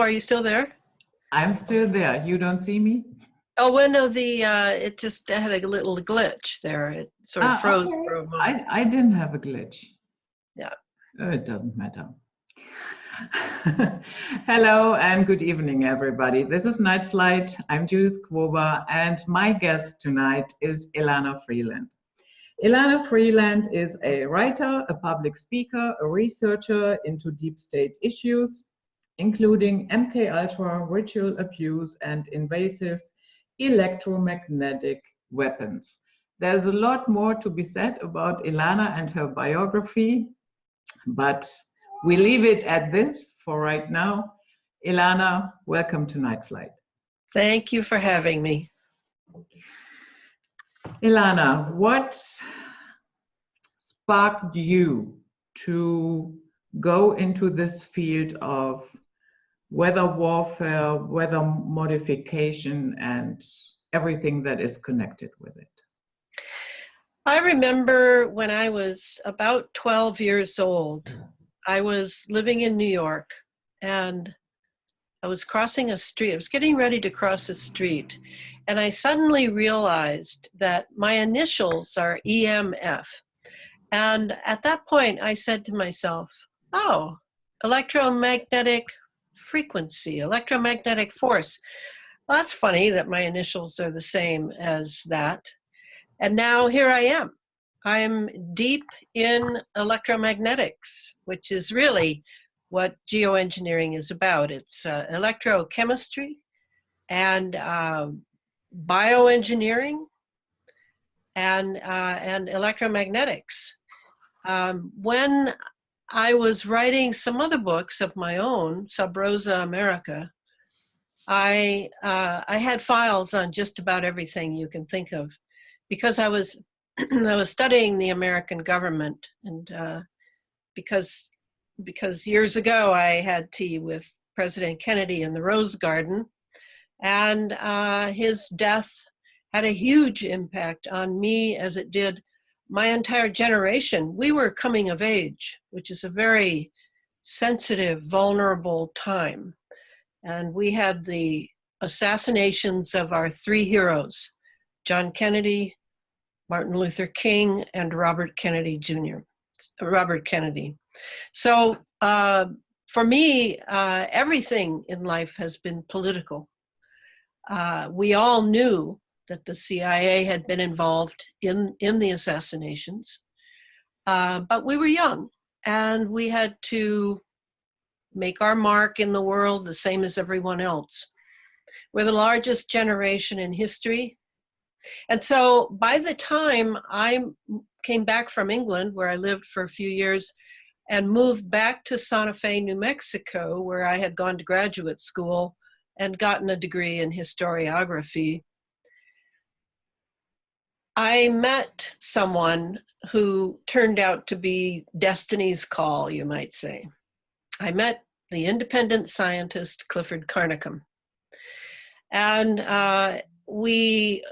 are you still there? I'm still there. You don't see me? Oh, well, no, it just had a little glitch there. It sort of froze Okay. for a moment. I didn't have a glitch. Yeah. It doesn't matter. Hello and good evening, everybody. This is Night Flight. I'm Judith Kwoba, and my guest tonight is Elana Freeland. Elana Freeland is a writer, a public speaker, a researcher into deep state issues, including MKUltra, ritual abuse, and invasive electromagnetic weapons. There's a lot more to be said about Elana and her biography, but we leave it at this for right now. Elana, welcome to Night Flight. Thank you for having me. Elana, what sparked you to go into this field of weather warfare, weather modification, and everything that is connected with it? I remember when I was about 12 years old, I was living in New York, and I was crossing a street. I was getting ready to cross a street, and I suddenly realized that my initials are EMF. And at that point, I said to myself, oh, electromagnetic frequency, electromagnetic force. Well, that's funny that my initials are the same as that. And now here I am. I'm deep in electromagnetics, which is really what geoengineering is about. It's electrochemistry and bioengineering and electromagnetics. When I was writing some other books of my own, Sub Rosa America, I had files on just about everything you can think of, because I was I was studying the American government, and because years ago I had tea with President Kennedy in the Rose Garden, and his death had a huge impact on me, as it did my entire generation. We were coming of age, which is a very sensitive, vulnerable time. And we had the assassinations of our three heroes, John Kennedy, Martin Luther King, and Robert Kennedy Jr., Robert Kennedy. So for me, everything in life has been political. We all knew that the CIA had been involved in the assassinations, but we were young, and we had to make our mark in the world the same as everyone else. We're the largest generation in history. And so by the time I came back from England, where I lived for a few years, and moved back to Santa Fe, New Mexico, where I had gone to graduate school and gotten a degree in historiography, I met someone who turned out to be destiny's call, you might say. I met the independent scientist Clifford Carnicom. And we,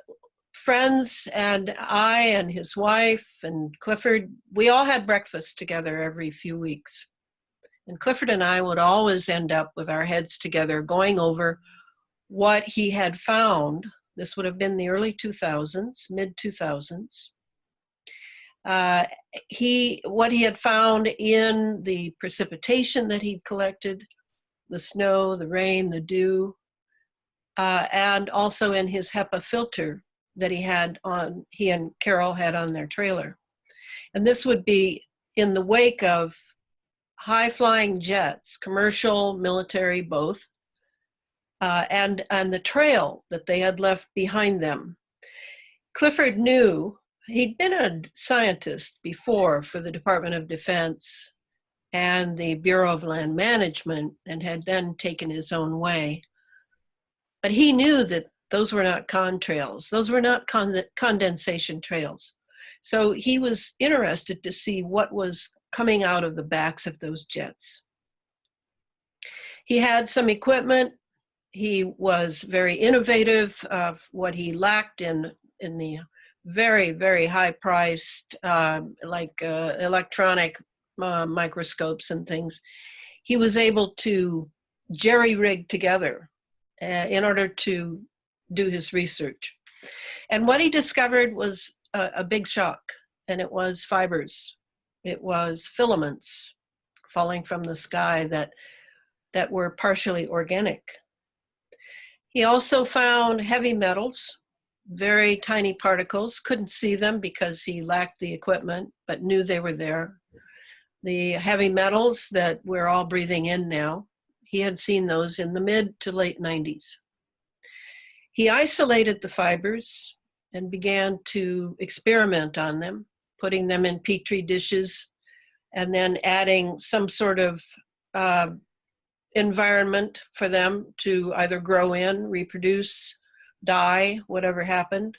friends, and I and his wife and Clifford, we all had breakfast together every few weeks. And Clifford and I would always end up with our heads together going over what he had found. This would have been the early 2000s, mid-2000s. What he had found in the precipitation that he'd collected, the snow, the rain, the dew, and also in his HEPA filter that he and Carol had on their trailer. And this would be in the wake of high-flying jets, commercial, military, both, and the trail that they had left behind them. Clifford knew, he'd been a scientist before for the Department of Defense and the Bureau of Land Management, and had then taken his own way. But he knew that those were not contrails. Those were not condensation trails. So he was interested to see what was coming out of the backs of those jets. He had some equipment. He was very innovative of what he lacked in the very, very high-priced, electronic microscopes and things. He was able to jerry-rigged together in order to do his research. And what he discovered was a big shock, and it was fibers. It was filaments falling from the sky that were partially organic. He also found heavy metals, very tiny particles, couldn't see them because he lacked the equipment, but knew they were there. The heavy metals that we're all breathing in now, he had seen those in the mid to late 90s. He isolated the fibers and began to experiment on them, putting them in petri dishes and then adding some sort of environment for them to either grow in, reproduce, die, whatever happened.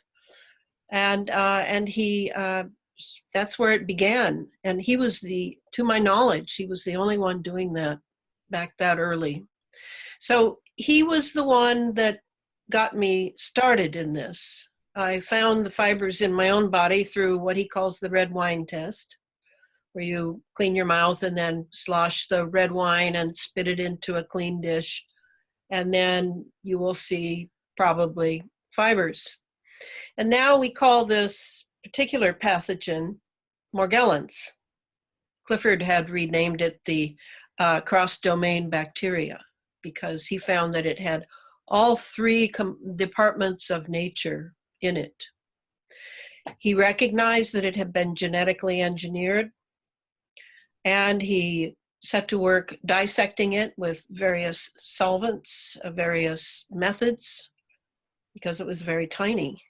And he, that's where it began. And he was to my knowledge, he was the only one doing that back that early. So he was the one that got me started in this. I found the fibers in my own body through what he calls the red wine test, where you clean your mouth and then slosh the red wine and spit it into a clean dish. And then you will see probably fibers. And now we call this particular pathogen Morgellons. Clifford had renamed it the cross-domain bacteria because he found that it had all three departments of nature in it. He recognized that it had been genetically engineered, and he set to work dissecting it with various solvents, various methods, because it was very tiny.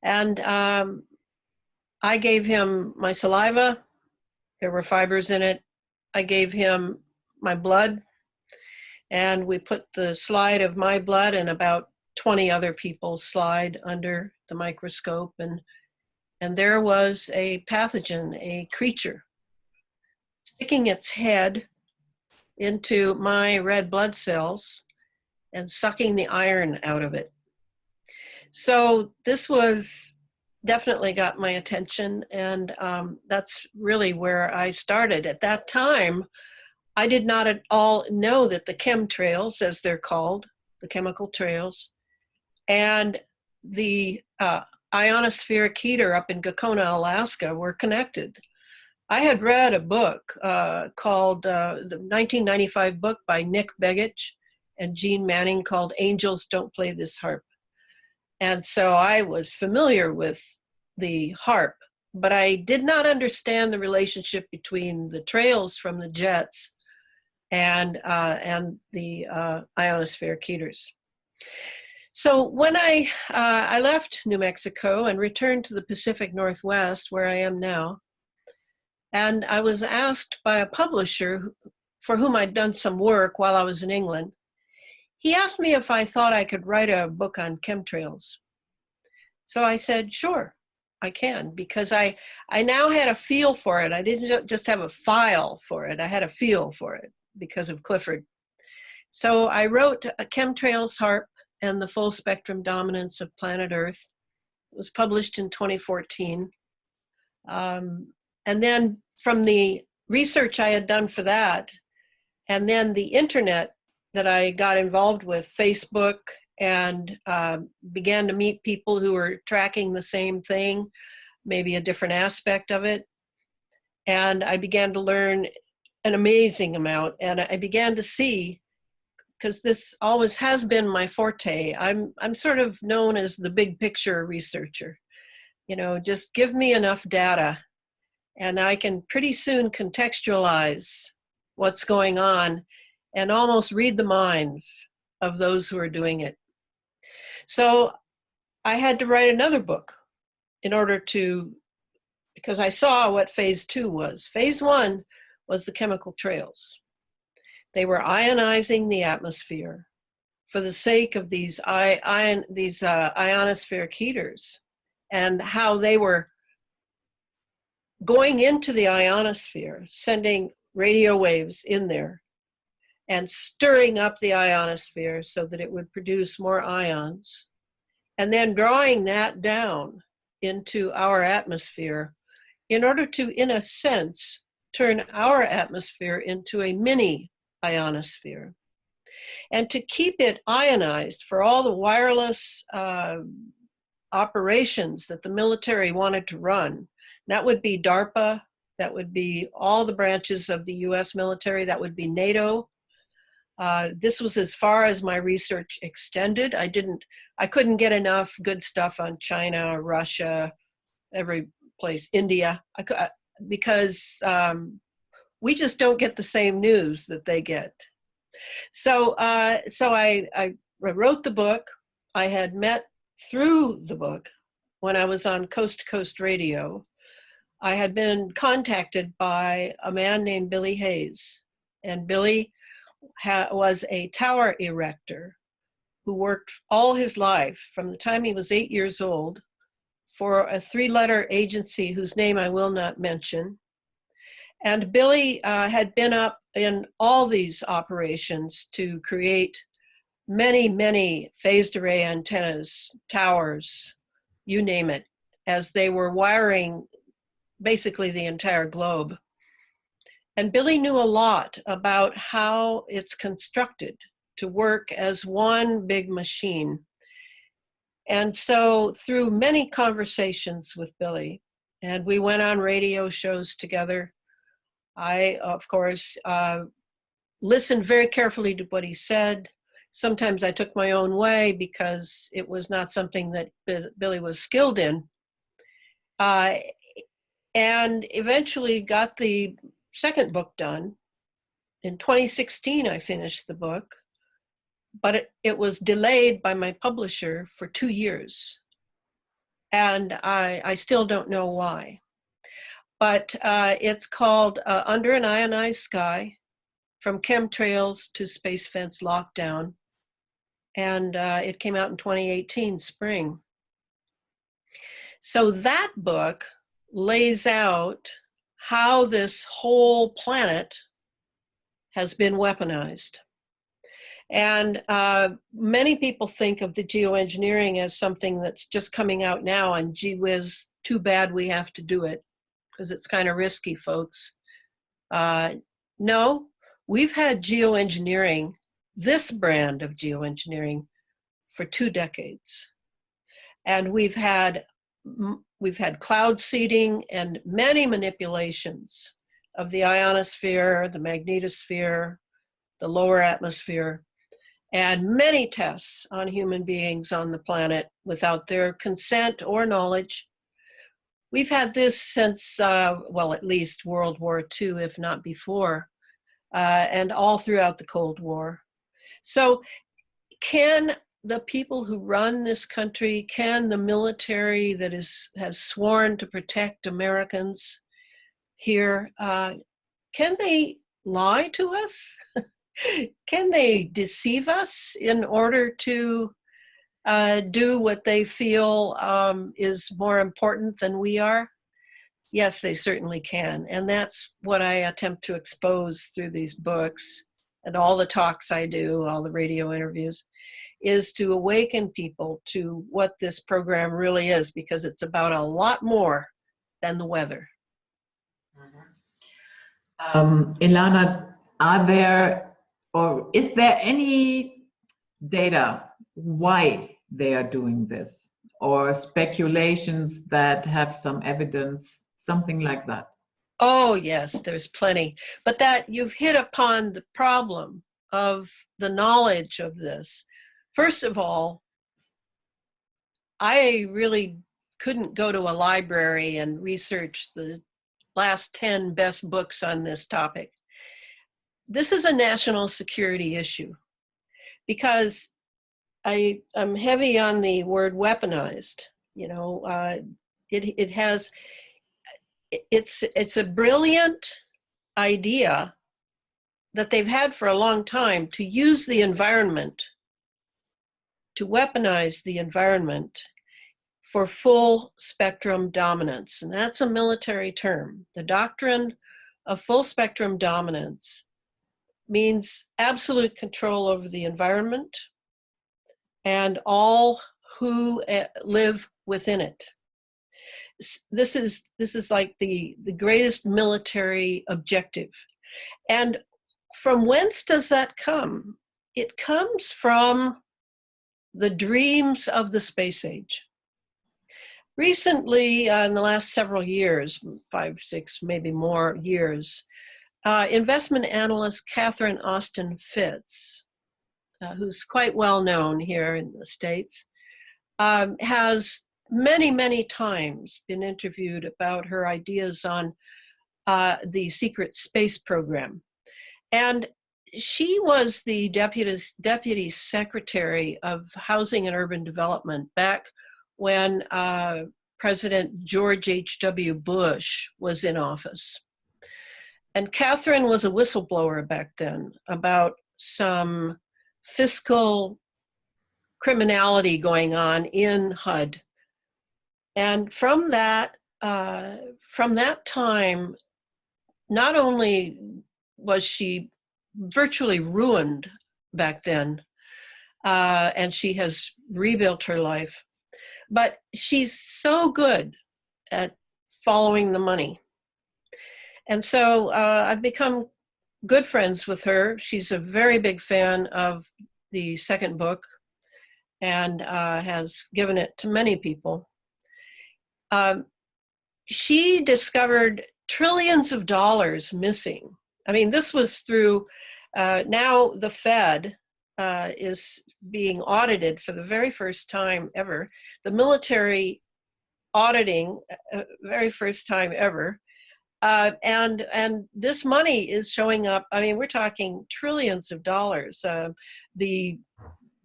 And I gave him my saliva. There were fibers in it. I gave him my blood, and we put the slide of my blood and about 20 other people's slide under the microscope, and there was a pathogen, a creature, sticking its head into my red blood cells and sucking the iron out of it. So this was definitely got my attention, and that's really where I started. At that time, I did not at all know that the chemtrails, as they're called, the chemical trails, and the ionospheric heater up in Gakona, Alaska were connected. I had read a book called, the 1995 book by Nick Begich and Jean Manning called Angels Don't Play This Harp. And so I was familiar with the harp, but I did not understand the relationship between the trails from the jets and the ionospheric heaters. So when I left New Mexico and returned to the Pacific Northwest, where I am now, and I was asked by a publisher for whom I'd done some work while I was in England, he asked me if I thought I could write a book on chemtrails. So I said, sure, I can, because I now had a feel for it. I didn't just have a file for it. I had a feel for it because of Clifford. So I wrote a Chemtrails Harp and the Full Spectrum Dominance of Planet Earth. It was published in 2014. And then from the research I had done for that, and then the internet that I got involved with, Facebook, and began to meet people who were tracking the same thing, maybe a different aspect of it. And I began to learn an amazing amount. And I began to see, because this always has been my forte, I'm sort of known as the big picture researcher. You know, just give me enough data and I can pretty soon contextualize what's going on and almost read the minds of those who are doing it. So I had to write another book in order to, because I saw what phase 2 was. Phase 1 was the chemical trails. They were ionizing the atmosphere for the sake of these ionospheric heaters, and how they were going into the ionosphere, sending radio waves in there and stirring up the ionosphere so that it would produce more ions, and then drawing that down into our atmosphere in order to, in a sense, turn our atmosphere into a mini ionosphere. and to keep it ionized for all the wireless operations that the military wanted to run. That would be DARPA, that would be all the branches of the US military, that would be NATO. This was as far as my research extended. I couldn't get enough good stuff on China, Russia, every place, India, because we just don't get the same news that they get. So I wrote the book. I had met through the book when I was on Coast to Coast Radio. I had been contacted by a man named Billy Hayes, and Billy was a tower erector who worked all his life from the time he was 8 years old for a 3-letter agency whose name I will not mention. And Billy had been up in all these operations to create many, many phased array antennas, towers, you name it, as they were wiring basically the entire globe. And Billy knew a lot about how it's constructed to work as one big machine. And so through many conversations with Billy, and we went on radio shows together, I, of course, listened very carefully to what he said. Sometimes I took my own way because it was not something that Billy was skilled in. And eventually got the second book done. In 2016, I finished the book, but it was delayed by my publisher for 2 years. And I still don't know why. But it's called Under an Ionized Sky, From Chemtrails to Space Fence Lockdown. And it came out in 2018, spring. So that book lays out how this whole planet has been weaponized. And many people think of the geoengineering as something that's just coming out now, and gee whiz, too bad we have to do it, because it's kind of risky, folks. No, we've had geoengineering, this brand of geoengineering, for 2 decades. And we've had cloud seeding and many manipulations of the ionosphere, the magnetosphere, the lower atmosphere, and many tests on human beings on the planet without their consent or knowledge. We've had this since, well, at least World War II, if not before, and all throughout the Cold War. So can the people who run this country, can the military that has sworn to protect Americans here, can they lie to us? Can they deceive us in order to do what they feel is more important than we are? Yes, they certainly can. And that's what I attempt to expose through these books and all the talks I do, all the radio interviews, is to awaken people to what this program really is, because it's about a lot more than the weather. Elana, are there, or is there any data why they are doing this, or speculations that have some evidence, something like that? Oh, yes, there's plenty. But that you've hit upon the problem of the knowledge of this. First of all, I really couldn't go to a library and research the last 10 best books on this topic. This is a national security issue because I'm heavy on the word weaponized. You know, it's a brilliant idea that they've had for a long time to use the environment, to weaponize the environment for full spectrum dominance. And that's a military term. The doctrine of full spectrum dominance means absolute control over the environment and all who live within it. This is like the greatest military objective. And from whence does that come? it comes from the dreams of the space age. Recently, in the last several years, 5, 6, maybe more years, investment analyst Catherine Austin Fitts, who's quite well known here in the States, has many, many times been interviewed about her ideas on the secret space program. And she was the deputy secretary of Housing and Urban Development back when President George H.W. Bush was in office. And Catherine was a whistleblower back then about some fiscal criminality going on in HUD. And from that time, not only was she virtually ruined back then, and she has rebuilt her life, but she's so good at following the money. And so I've become good friends with her. She's a very big fan of the second book and has given it to many people. She discovered trillions of dollars missing. I mean, this was through, now the Fed is being audited for the very first time ever. The military auditing, very first time ever. And this money is showing up. I mean, we're talking trillions of dollars. The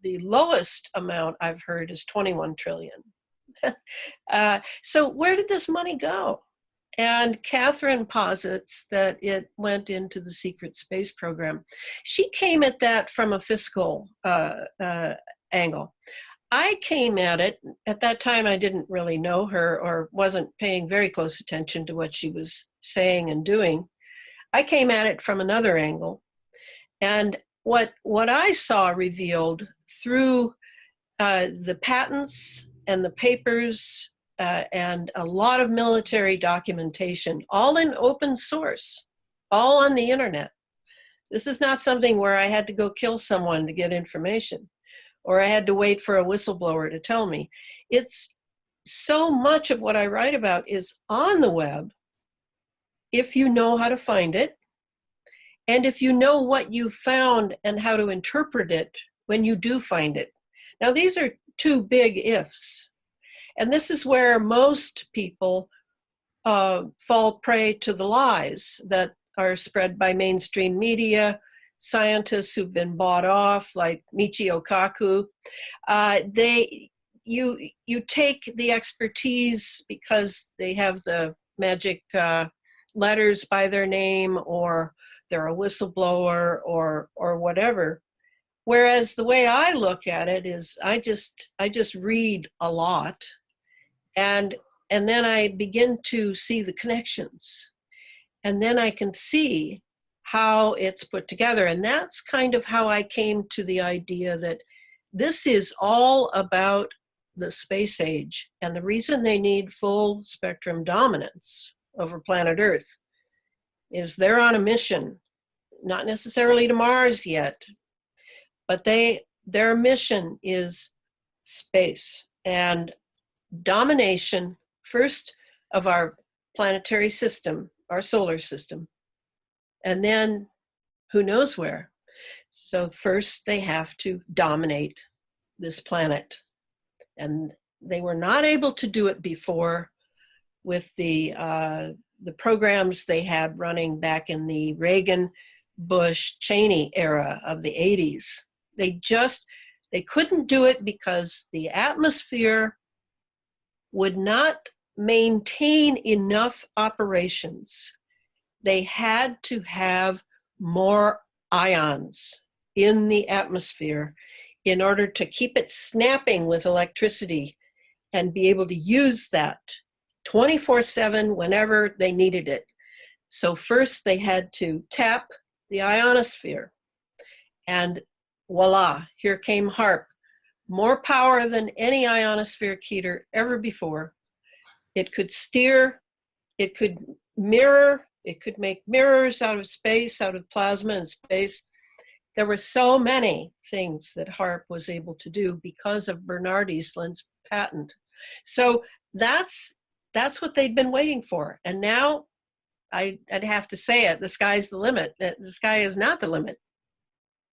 lowest amount I've heard is 21 trillion. So where did this money go? And Catherine posits that it went into the secret space program. She came at that from a fiscal angle. I came at it, at that time I didn't really know her or wasn't paying very close attention to what she was saying and doing. I came at it from another angle. And what I saw revealed through the patents and the papers and a lot of military documentation, all in open source, all on the internet. This is not something where I had to go kill someone to get information, or I had to wait for a whistleblower to tell me. It's so much of what I write about is on the web, if you know how to find it, and if you know what you found and how to interpret it when you do find it. Now, these are two big ifs. And this is where most people fall prey to the lies that are spread by mainstream media, scientists who've been bought off, like Michio Kaku. You take the expertise because they have the magic letters by their name, or they're a whistleblower, or whatever. Whereas the way I look at it is I just read a lot, and then I begin to see the connections, and then I can see how it's put together. And that's kind of how I came to the idea that this is all about the space age, and the reason they need full spectrum dominance over planet Earth is they're on a mission, not necessarily to Mars yet, but their mission is space and domination, first of our planetary system, our solar system, and then who knows where. So first they have to dominate this planet. And they were not able to do it before with the programs they had running back in the Reagan, Bush, Cheney era of the 80s. They couldn't do it because the atmosphere would not maintain enough operations. They had to have more ions in the atmosphere in order to keep it snapping with electricity and be able to use that 24/7 whenever they needed it. So first they had to tap the ionosphere, and voila, here came HAARP. More power than any ionospheric heater ever before. It could steer, it could mirror, it could make mirrors out of space, out of plasma and space. There were so many things that HAARP was able to do because of Bernard Eastland's patent. So that's what they'd been waiting for. And now I'd have to say it, the sky's the limit. The sky is not the limit.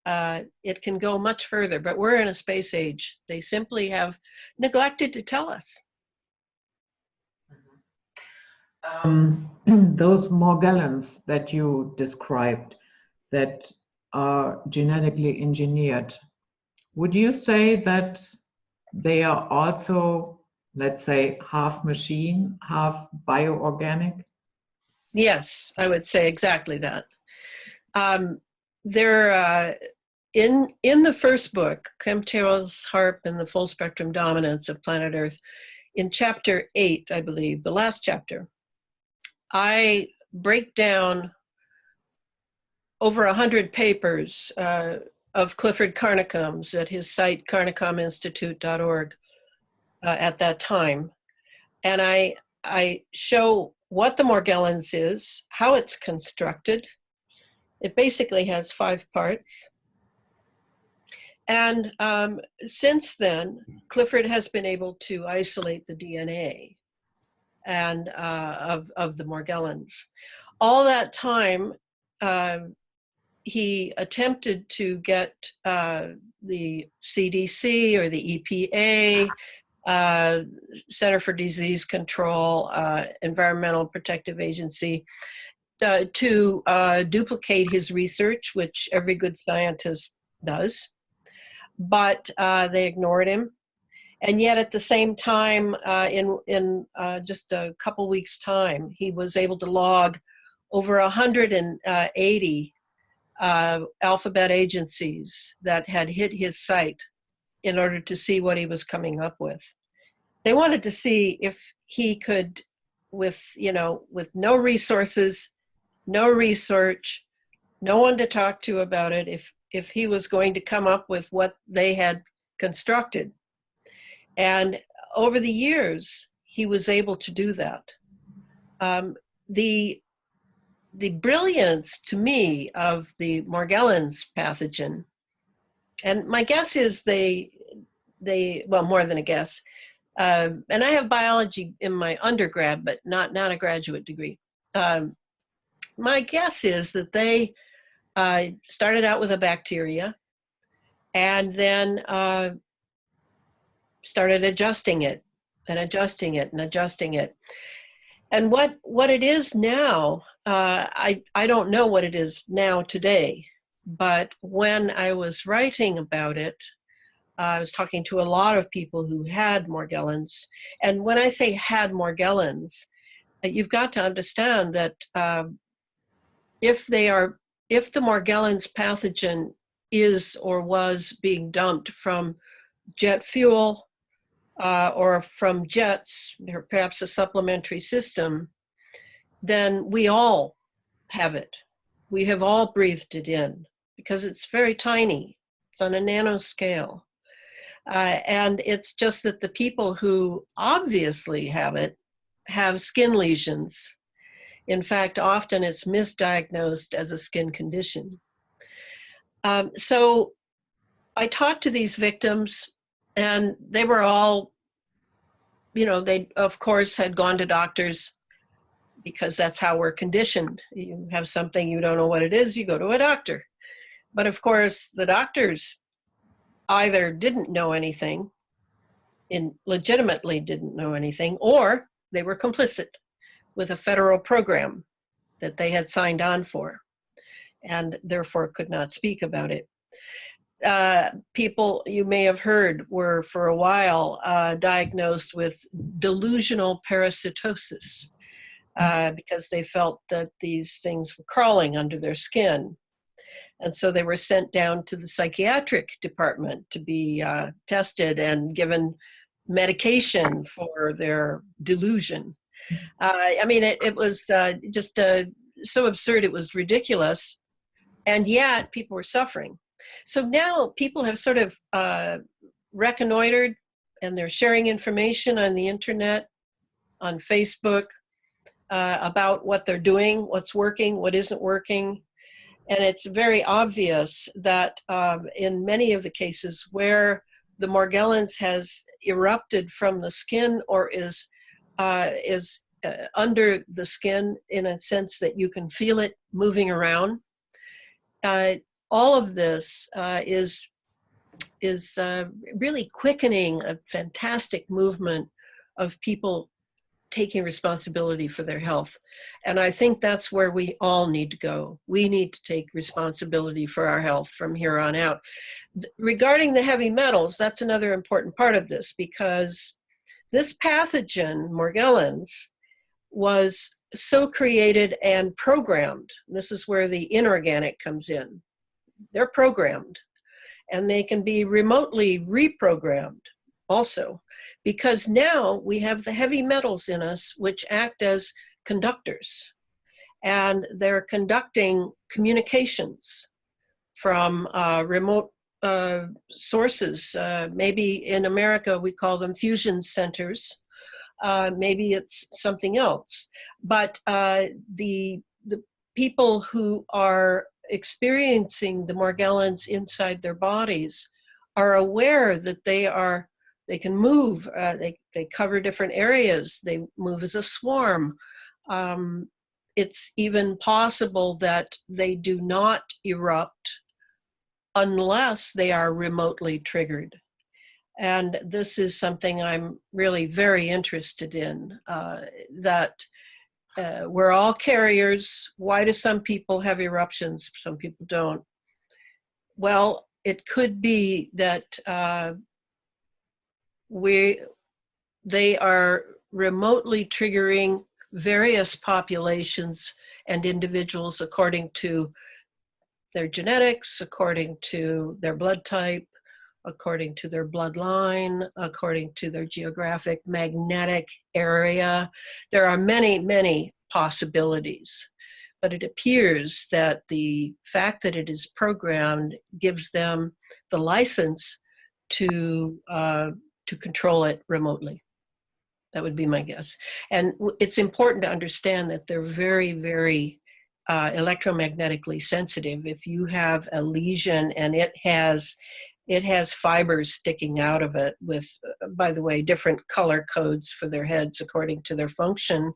It can go much further, but we're in a space age. They simply have neglected to tell us. Those Morgellons that you described that are genetically engineered, would you say that they are also, let's say, half machine, half bioorganic? Yes, I would say exactly that. They're in the first book, Chemtrails, HAARP, and the Full Spectrum Dominance of Planet Earth, in chapter 8, I believe, the last chapter, I break down over 100 papers of Clifford Carnicom's at his site, carnicominstitute.org, at that time. And I show what the Morgellons is, how it's constructed. It basically has 5 parts. And since then, Clifford has been able to isolate the DNA and of the Morgellons. All that time, he attempted to get the CDC or the EPA, Center for Disease Control, Environmental Protective Agency, to duplicate his research, which every good scientist does. But they ignored him. And yet at the same time, in just a couple weeks' time, he was able to log over 180 alphabet agencies that had hit his site in order to see what he was coming up with. They wanted to see if he could, with no resources, no research, no one to talk to about it, if he was going to come up with what they had constructed. And over the years, he was able to do that. The brilliance to me of the Morgellons pathogen, and my guess is they well, more than a guess, and I have biology in my undergrad, but not a graduate degree. My guess is that they started out with a bacteria and then started adjusting it and adjusting it and adjusting it. And what it is now, I don't know what it is now today, but when I was writing about it, I was talking to a lot of people who had Morgellons. And when I say had Morgellons, you've got to understand that if the Morgellons pathogen is or was being dumped from jet fuel or from jets, or perhaps a supplementary system, then we all have it. We have all breathed it in because it's very tiny. It's on a nanoscale. And it's just that the people who obviously have it have skin lesions. In fact, often it's misdiagnosed as a skin condition. So I talked to these victims, and they were all, they, of course, had gone to doctors because that's how we're conditioned. You have something, you don't know what it is, you go to a doctor. But of course, the doctors either didn't know anything, legitimately didn't know anything, or they were complicit with a federal program that they had signed on for and therefore could not speak about it. People you may have heard were for a while diagnosed with delusional parasitosis because they felt that these things were crawling under their skin. And so they were sent down to the psychiatric department to be tested and given medication for their delusion. I mean, it was just so absurd, it was ridiculous. And yet people were suffering. So now people have sort of reconnoitered, and they're sharing information on the internet, on Facebook, about what they're doing, what's working, what isn't working. And it's very obvious that in many of the cases where the Morgellons has erupted from the skin or is under the skin in a sense that you can feel it moving around, all of this is really quickening a fantastic movement of people taking responsibility for their health. And I think that's where we all need to go. We need to take responsibility for our health from here on out. Regarding the heavy metals, that's another important part of this, because this pathogen, Morgellons, was so created and programmed. This is where the inorganic comes in. They're programmed, and they can be remotely reprogrammed also, because now we have the heavy metals in us which act as conductors, and they're conducting communications from remote sources. Maybe in America we call them fusion centers. Maybe it's something else. But the people who are experiencing the Morgellons inside their bodies are aware that they can move, they cover different areas, they move as a swarm. It's even possible that they do not erupt unless they are remotely triggered. And this is something I'm really very interested in, that we're all carriers. Why do some people have eruptions, some people don't? Well, it could be that they are remotely triggering various populations and individuals according to their genetics, according to their blood type, according to their bloodline, according to their geographic magnetic area. There are many, many possibilities, but it appears that the fact that it is programmed gives them the license to control it remotely. That would be my guess. And it's important to understand that they're very, very electromagnetically sensitive. If you have a lesion and it has fibers sticking out of it with, by the way, different color codes for their heads according to their function.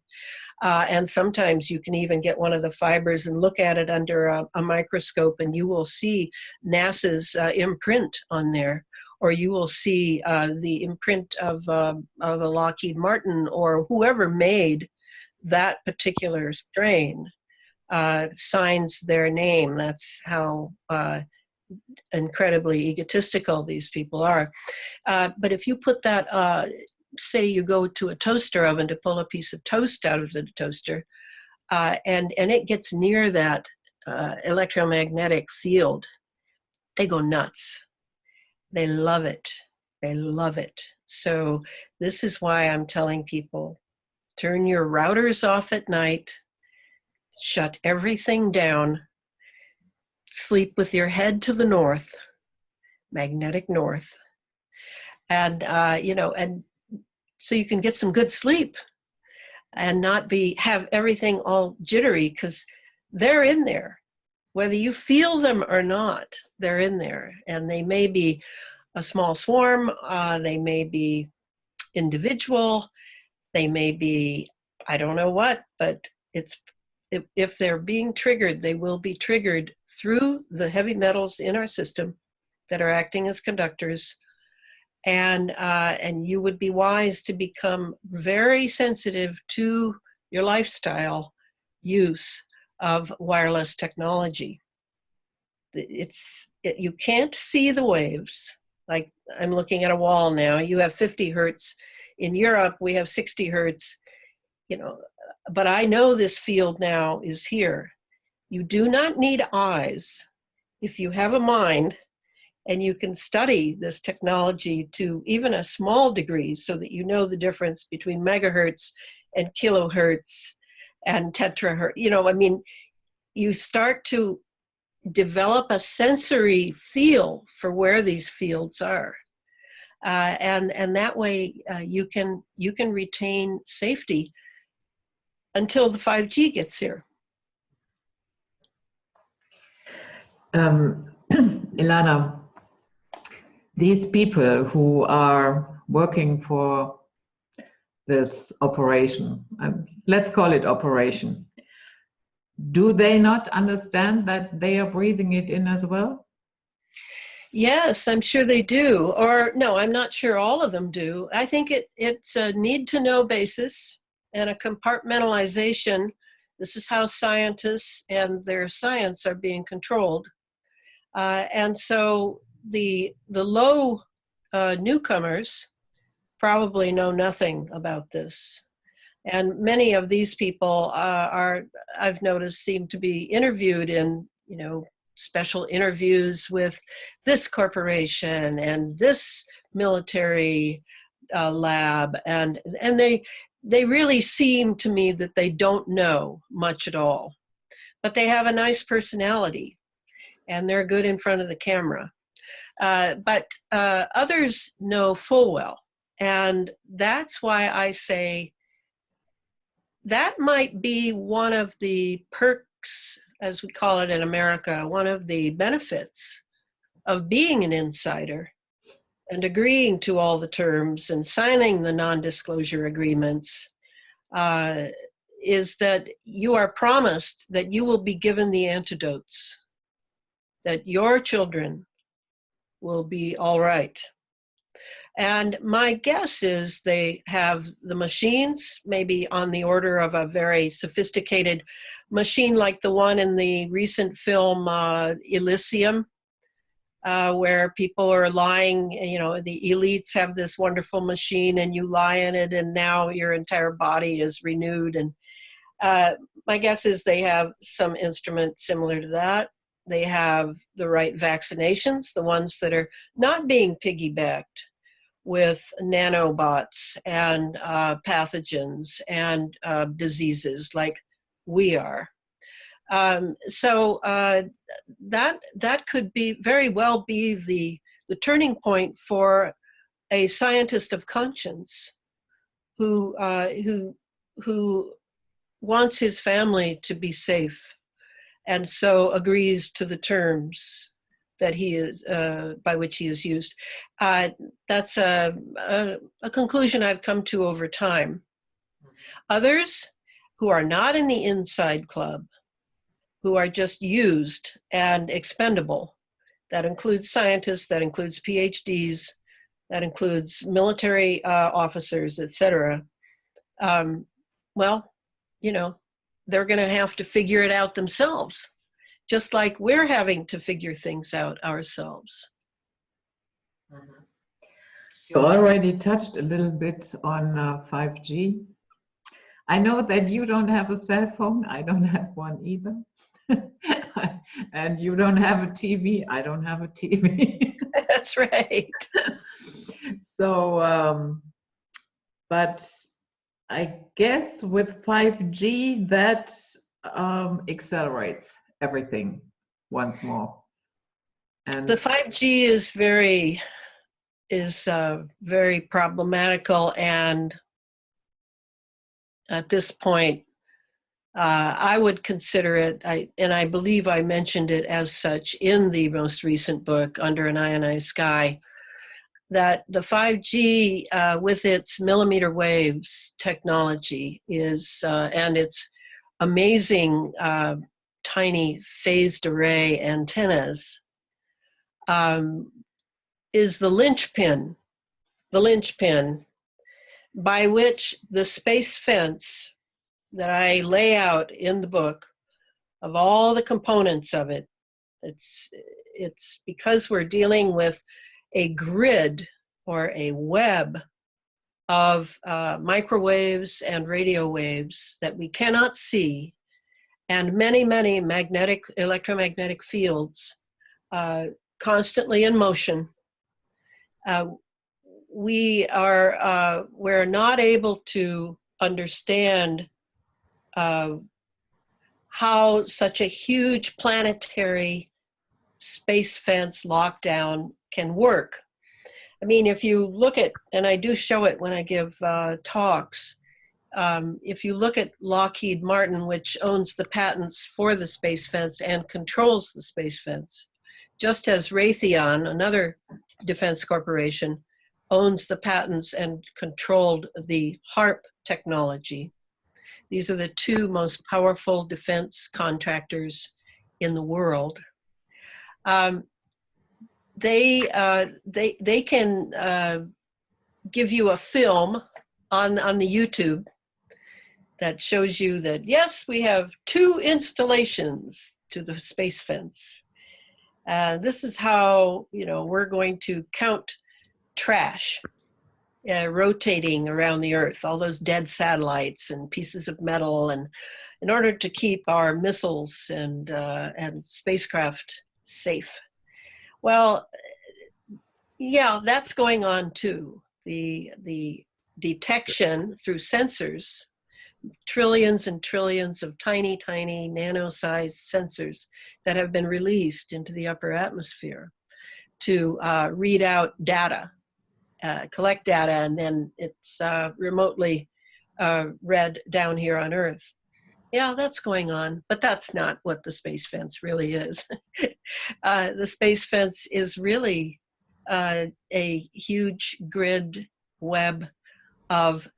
And sometimes you can even get one of the fibers and look at it under a microscope, and you will see NASA's imprint on there, or you will see the imprint of a Lockheed Martin or whoever made that particular strain signs their name. That's how incredibly egotistical these people are. But if you put that, say you go to a toaster oven to pull a piece of toast out of the toaster, and it gets near that electromagnetic field, they go nuts. They love it. They love it. So this is why I'm telling people, turn your routers off at night, shut everything down, sleep with your head to the north, magnetic north, and and so you can get some good sleep and not have everything all jittery, because they're in there. Whether you feel them or not, they're in there. And they may be a small swarm, they may be individual, they may be, I don't know what, but if they're being triggered, they will be triggered through the heavy metals in our system that are acting as conductors. And you would be wise to become very sensitive to your lifestyle use of wireless technology. You can't see the waves. Like, I'm looking at a wall now. You have 50 hertz. In Europe, we have 60 hertz. But I know this field now is here. You do not need eyes. If you have a mind and you can study this technology to even a small degree so that you know the difference between megahertz and kilohertz and tetrahertz, you start to develop a sensory feel for where these fields are. And that way you can retain safety until the 5G gets here. Elana, these people who are working for this operation, let's call it operation, do they not understand that they are breathing it in as well? Yes, I'm sure they do. Or no, I'm not sure all of them do. I think it's a need to know basis and a compartmentalization. This is how scientists and their science are being controlled. And so the low newcomers probably know nothing about this. And many of these people I've noticed, seem to be interviewed in, special interviews with this corporation and this military lab, and they really seem to me that they don't know much at all, but they have a nice personality and they're good in front of the camera. But others know full well, and that's why I say that might be one of the perks, as we call it in America, one of the benefits of being an insider and agreeing to all the terms and signing the non-disclosure agreements, is that you are promised that you will be given the antidotes, that your children will be all right. And my guess is they have the machines, maybe on the order of a very sophisticated machine like the one in the recent film Elysium, where people are lying, the elites have this wonderful machine and you lie in it and now your entire body is renewed. And my guess is they have some instrument similar to that. They have the right vaccinations, the ones that are not being piggybacked with nanobots and pathogens and diseases like we are. So that could be very well be the turning point for a scientist of conscience who wants his family to be safe, and so agrees to the terms that he is by which he is used. That's a conclusion I've come to over time. Others who are not in the inside club, who are just used and expendable, that includes scientists, that includes PhDs, that includes military officers, etc. Well, they're going to have to figure it out themselves, just like we're having to figure things out ourselves. You already touched a little bit on 5G. I know that you don't have a cell phone. I don't have one either. And you don't have a TV. I don't have a TV. That's right. So, but I guess with 5G that accelerates everything once more. And the 5G is very problematical, and at this point, I would consider it, and I believe I mentioned it as such in the most recent book, Under an Ionized Sky, that the 5G with its millimeter waves technology is, and its amazing tiny phased array antennas, is the linchpin by which the space fence that I lay out in the book, of all the components of it, it's because we're dealing with a grid or a web of microwaves and radio waves that we cannot see, and many, many electromagnetic fields constantly in motion. We're not able to understand how such a huge planetary space fence lockdown can work. I mean, if you look at, and I do show it when I give talks, if you look at Lockheed Martin, which owns the patents for the space fence and controls the space fence, just as Raytheon, another defense corporation, owns the patents and controlled the HARP technology. These are the two most powerful defense contractors in the world. They can give you a film on the YouTube that shows you that, yes, we have 2 installations to the space fence. This is how, we're going to count trash rotating around the Earth, all those dead satellites and pieces of metal, and in order to keep our missiles and spacecraft safe. Well, yeah, that's going on too. The detection through sensors, trillions and trillions of tiny, tiny nano-sized sensors that have been released into the upper atmosphere to read out data, collect data, and then it's remotely read down here on Earth. Yeah, that's going on, but that's not what the space fence really is. The space fence is really a huge grid web of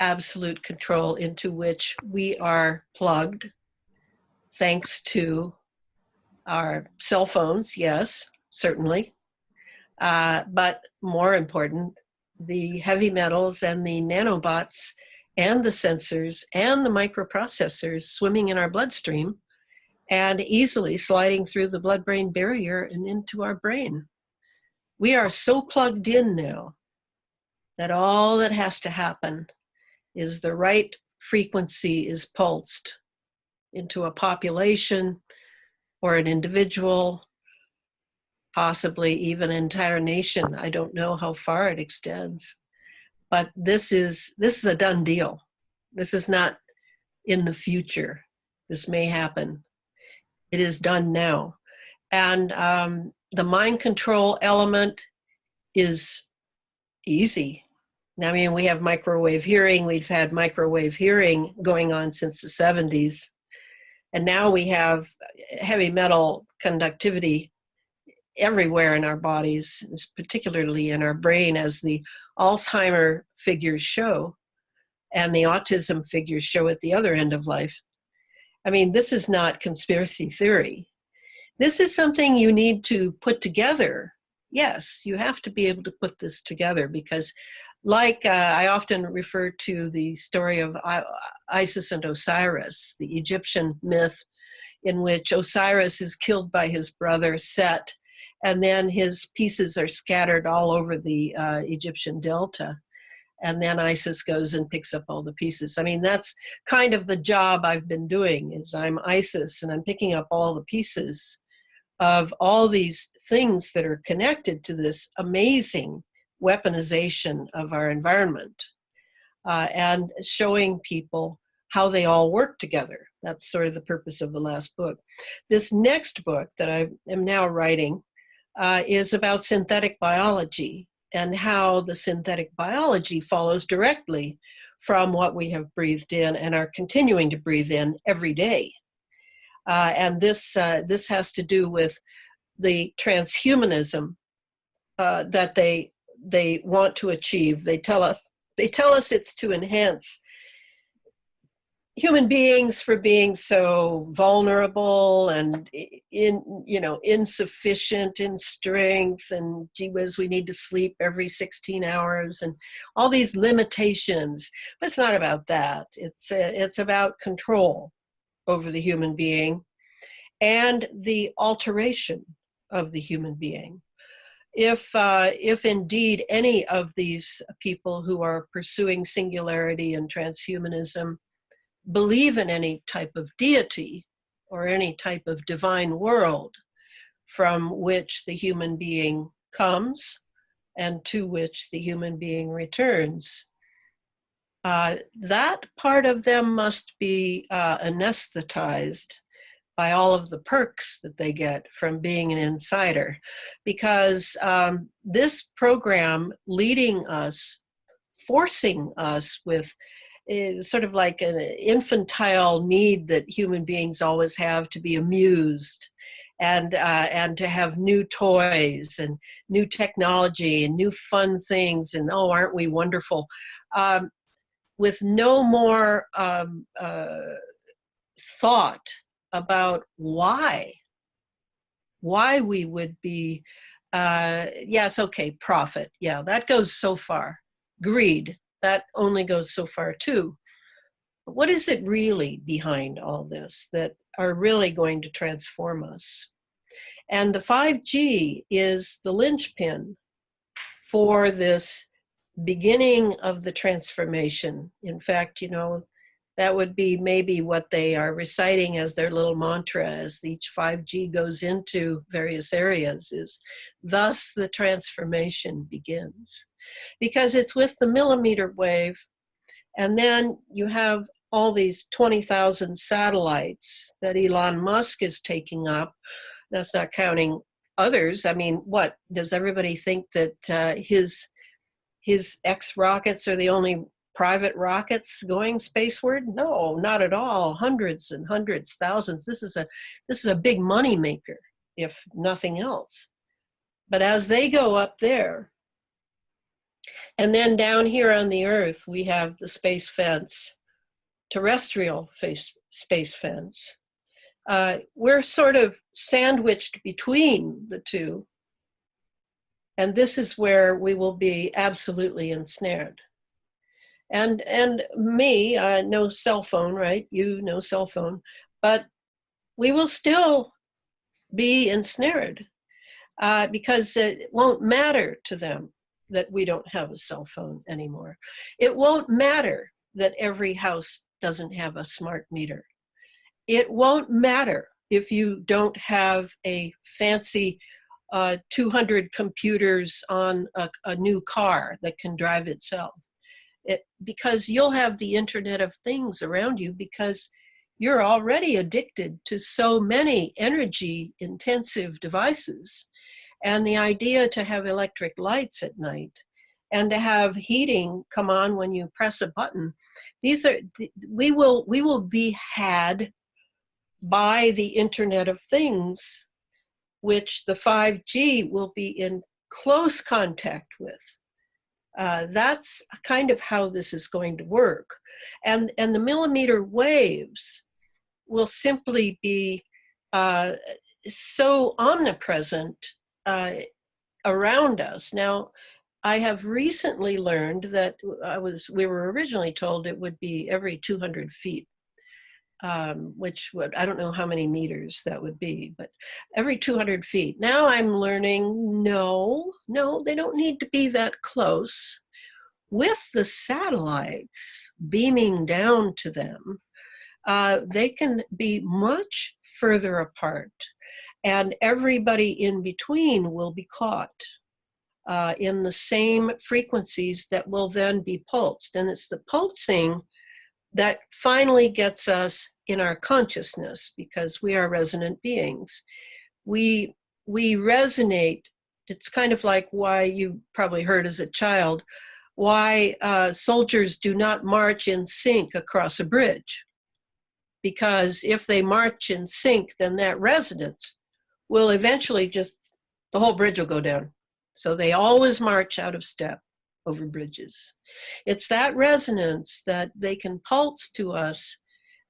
absolute control into which we are plugged, thanks to our cell phones, yes, certainly. But more important, the heavy metals and the nanobots and the sensors and the microprocessors swimming in our bloodstream and easily sliding through the blood-brain barrier and into our brain. We are so plugged in now that all that has to happen is the right frequency is pulsed into a population or an individual, possibly even an entire nation. I don't know how far it extends, but this is a done deal. This is not in the future. This may happen. It is done now. And the mind control element is easy. I mean, we have microwave hearing. We've had microwave hearing going on since the 70s. And now we have heavy metal conductivity everywhere in our bodies, particularly in our brain, as the Alzheimer figures show and the autism figures show at the other end of life. I mean, this is not conspiracy theory. This is something you need to put together. Yes, you have to be able to put this together because, like I often refer to the story of Isis and Osiris, the Egyptian myth in which Osiris is killed by his brother Set, and then his pieces are scattered all over the Egyptian delta. And then Isis goes and picks up all the pieces. I mean, that's kind of the job I've been doing, is I'm Isis and I'm picking up all the pieces of all these things that are connected to this amazing weaponization of our environment and showing people how they all work together. That's sort of the purpose of the last book. This next book that I am now writing is about synthetic biology and how the synthetic biology follows directly from what we have breathed in and are continuing to breathe in every day. And this has to do with the transhumanism that they want to achieve. They tell us it's to enhance human beings for being so vulnerable and insufficient in strength, and gee whiz, we need to sleep every 16 hours and all these limitations. But it's not about that. It's about control over the human being and the alteration of the human being. If indeed any of these people who are pursuing singularity and transhumanism believe in any type of deity or any type of divine world from which the human being comes and to which the human being returns, that part of them must be anesthetized by all of the perks that they get from being an insider, because this program leading us, forcing us with is sort of like an infantile need that human beings always have to be amused and to have new toys and new technology and new fun things, and oh, aren't we wonderful? With no more thought about why we would be, yes, okay, profit, yeah, that goes so far. Greed, that only goes so far too. But what is it really behind all this that are really going to transform us? And the 5G is the linchpin for this beginning of the transformation. In fact, you know, that would be maybe what they are reciting as their little mantra as each 5G goes into various areas, is thus the transformation begins. Because it's with the millimeter wave, and then you have all these 20,000 satellites that Elon Musk is taking up. That's not counting others. I mean, what, does everybody think that his X-rockets are the only private rockets going spaceward? No, not at all. Hundreds and hundreds, thousands. This is a big money maker, if nothing else. But as they go up there, and then down here on the Earth, we have the space fence, terrestrial space fence. We're sort of sandwiched between the two. And this is where we will be absolutely ensnared. And me, no cell phone, right? You, no cell phone. But we will still be ensnared because it won't matter to them that we don't have a cell phone anymore. It won't matter that every house doesn't have a smart meter. It won't matter if you don't have a fancy 200 computers on a new car that can drive itself. Because you'll have the Internet of Things around you, because you're already addicted to so many energy-intensive devices. And the idea to have electric lights at night and to have heating come on when you press a button, these are, we will be had by the Internet of Things, which the 5G will be in close contact with. That's kind of how this is going to work. And the millimeter waves will simply be so omnipresent around us. Now, I have recently learned that we were originally told it would be every 200 feet. Which would, I don't know how many meters that would be, but every 200 feet. Now I'm learning, no, they don't need to be that close. With the satellites beaming down to them, they can be much further apart, and everybody in between will be caught in the same frequencies that will then be pulsed. And it's the pulsing that finally gets us in our consciousness, because we are resonant beings. We resonate. It's kind of like why you probably heard as a child, why soldiers do not march in sync across a bridge. Because if they march in sync, then that resonance will eventually the whole bridge will go down. So they always march out of step over bridges. It's that resonance that they can pulse to us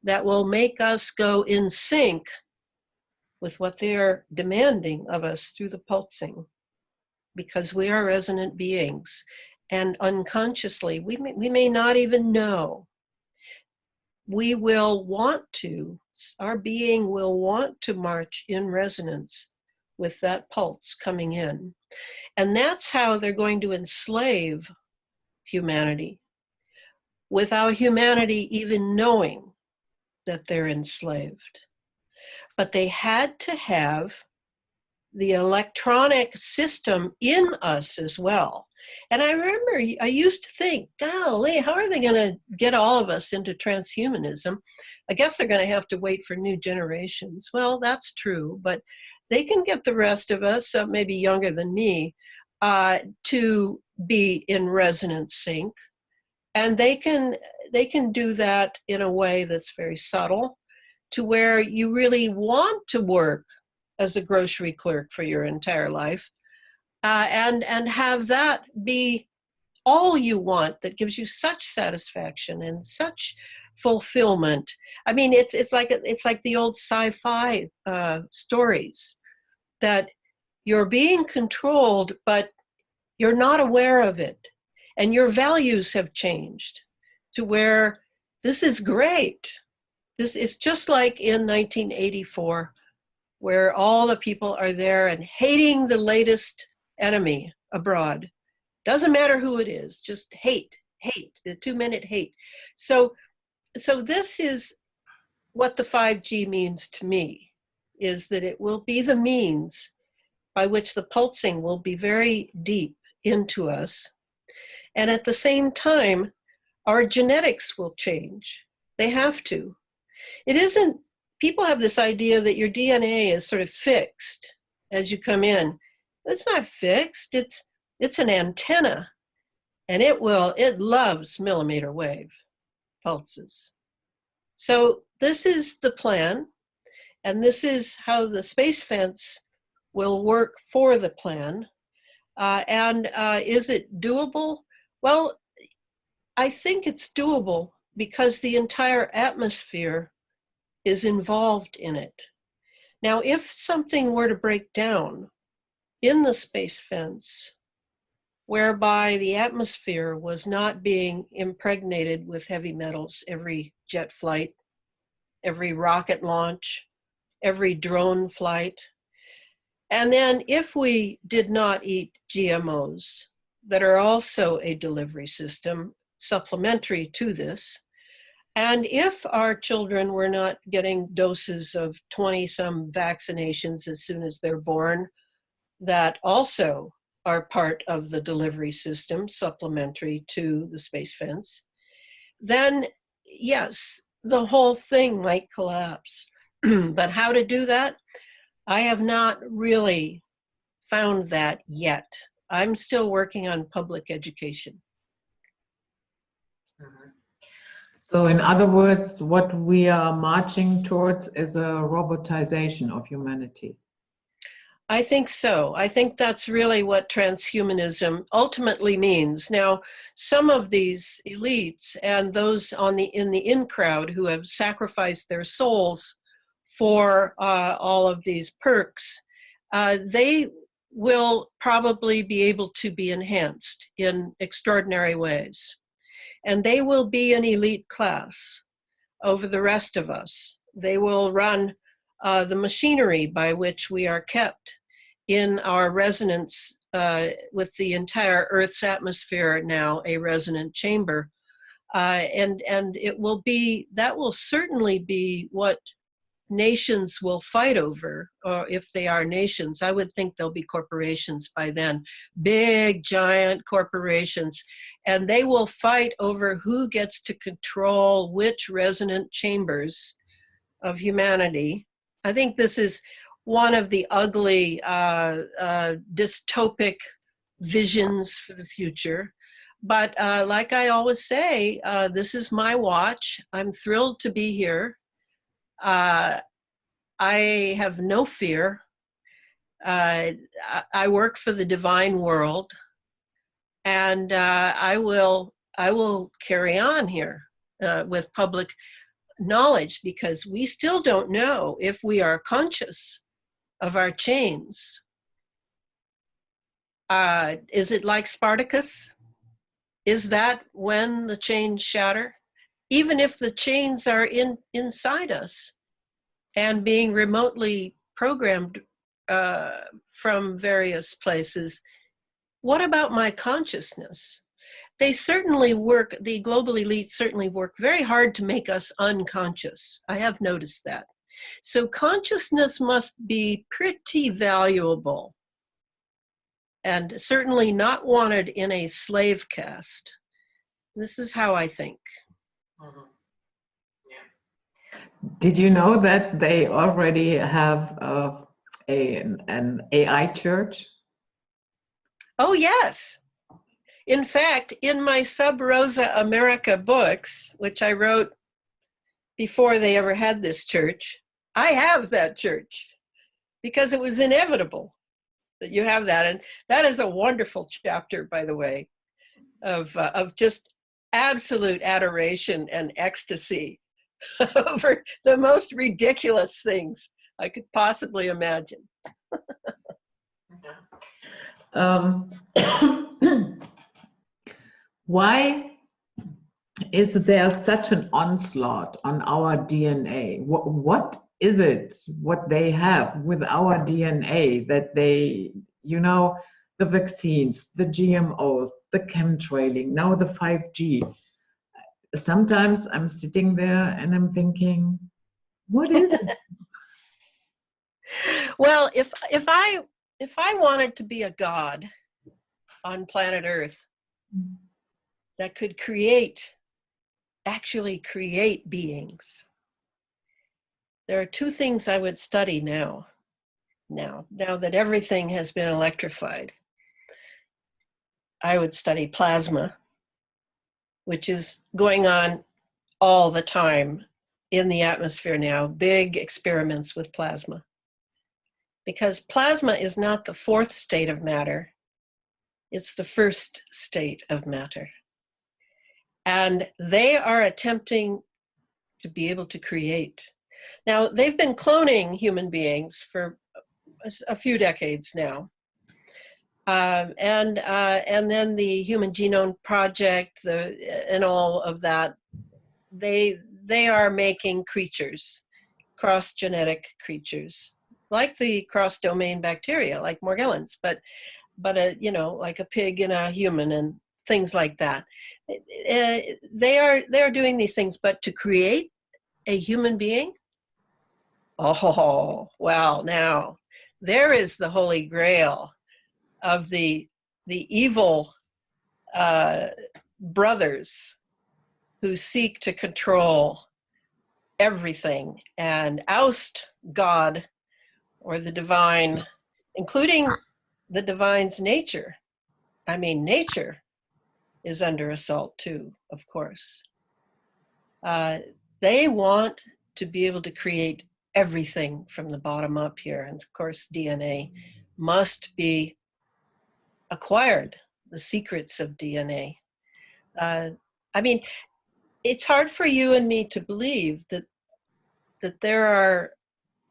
that will make us go in sync with what they're demanding of us through the pulsing, because we are resonant beings. And unconsciously, we may not even know. We will want to, our being will want to march in resonance with that pulse coming in. And that's how they're going to enslave humanity, without humanity even knowing that they're enslaved. But they had to have the electronic system in us as well. And I remember I used to think, golly, how are they going to get all of us into transhumanism? I guess they're going to have to wait for new generations. Well, that's true, but they can get the rest of us, maybe younger than me, to be in resonant sync. And they can do that in a way that's very subtle, to where you really want to work as a grocery clerk for your entire life, and have that be all you want, that gives you such satisfaction and such fulfillment. I mean, it's like the old sci-fi stories, that you're being controlled, but you're not aware of it, and your values have changed to where this is great. This is just like in 1984, where all the people are there and hating the latest enemy abroad. Doesn't matter who it is, just hate, the 2-minute hate. So this is what the 5G means to me, is that it will be the means by which the pulsing will be very deep into us. And at the same time, our genetics will change. They have to. It isn't, people have this idea that your DNA is sort of fixed as you come in. It's not fixed, it's an antenna, and it loves millimeter wave pulses. So this is the plan, and this is how the space fence will work for the plan. Is it doable? Well, I think it's doable because the entire atmosphere is involved in it. Now, if something were to break down in the space fence, whereby the atmosphere was not being impregnated with heavy metals every jet flight, every rocket launch, every drone flight, and then if we did not eat GMOs that are also a delivery system supplementary to this, and if our children were not getting doses of 20-some vaccinations as soon as they're born, that also are part of the delivery system supplementary to the space fence, then yes, the whole thing might collapse. But how to do that? I have not really found that yet. I'm still working on public education. So in other words, what we are marching towards is a robotization of humanity. I think so. I think that's really what transhumanism ultimately means. Now, some of these elites and those in the in crowd who have sacrificed their souls for all of these perks, they will probably be able to be enhanced in extraordinary ways. And they will be an elite class over the rest of us. They will run the machinery by which we are kept in our resonance with the entire Earth's atmosphere now a resonant chamber. And it will be, that will certainly be what nations will fight over, or if they are nations. I would think there'll be corporations by then, big, giant corporations, and they will fight over who gets to control which resonant chambers of humanity. I think this is one of the ugly dystopic visions for the future. But like I always say, this is my watch. I'm thrilled to be here. I have no fear. I work for the divine world, and I will carry on here with public knowledge, because we still don't know if we are conscious of our chains. Is it like Spartacus? Is that when the chains shatter? Even if the chains are inside us and being remotely programmed from various places, what about my consciousness? They certainly work, the global elites certainly work very hard to make us unconscious. I have noticed that. So consciousness must be pretty valuable, and certainly not wanted in a slave caste. This is how I think. Mm-hmm. Yeah. Did you know that they already have an AI church? Oh, yes. In fact, in my Sub Rosa America books, which I wrote before they ever had this church, I have that church. because it was inevitable that you have that. And that is a wonderful chapter, by the way, of just absolute adoration and ecstasy over the most ridiculous things I could possibly imagine. Why is there such an onslaught on our DNA? What is it, what they have with our DNA that they, you know, the vaccines, the GMOs, the chemtrailing, now the 5G? Sometimes I'm sitting there and I'm thinking, what is it? Well, if I wanted to be a god on planet Earth that could actually create beings, there are two things I would study now that everything has been electrified. I would study plasma, which is going on all the time in the atmosphere now, big experiments with plasma. Because plasma is not the fourth state of matter, it's the first state of matter. And they are attempting to be able to create. Now, they've been cloning human beings for a few decades now. And then the Human Genome Project, and all of that, they are making creatures, cross-genetic creatures, like the cross-domain bacteria, like Morgellons, but you know, like a pig and a human and things like that. They are doing these things, but to create a human being, oh well, now there is the holy grail of the evil brothers who seek to control everything and oust God or the divine, including the divine's nature. I mean, nature is under assault too, of course. They want to be able to create everything from the bottom up here. And of course, DNA must be acquired, the secrets of DNA. I mean, it's hard for you and me to believe that there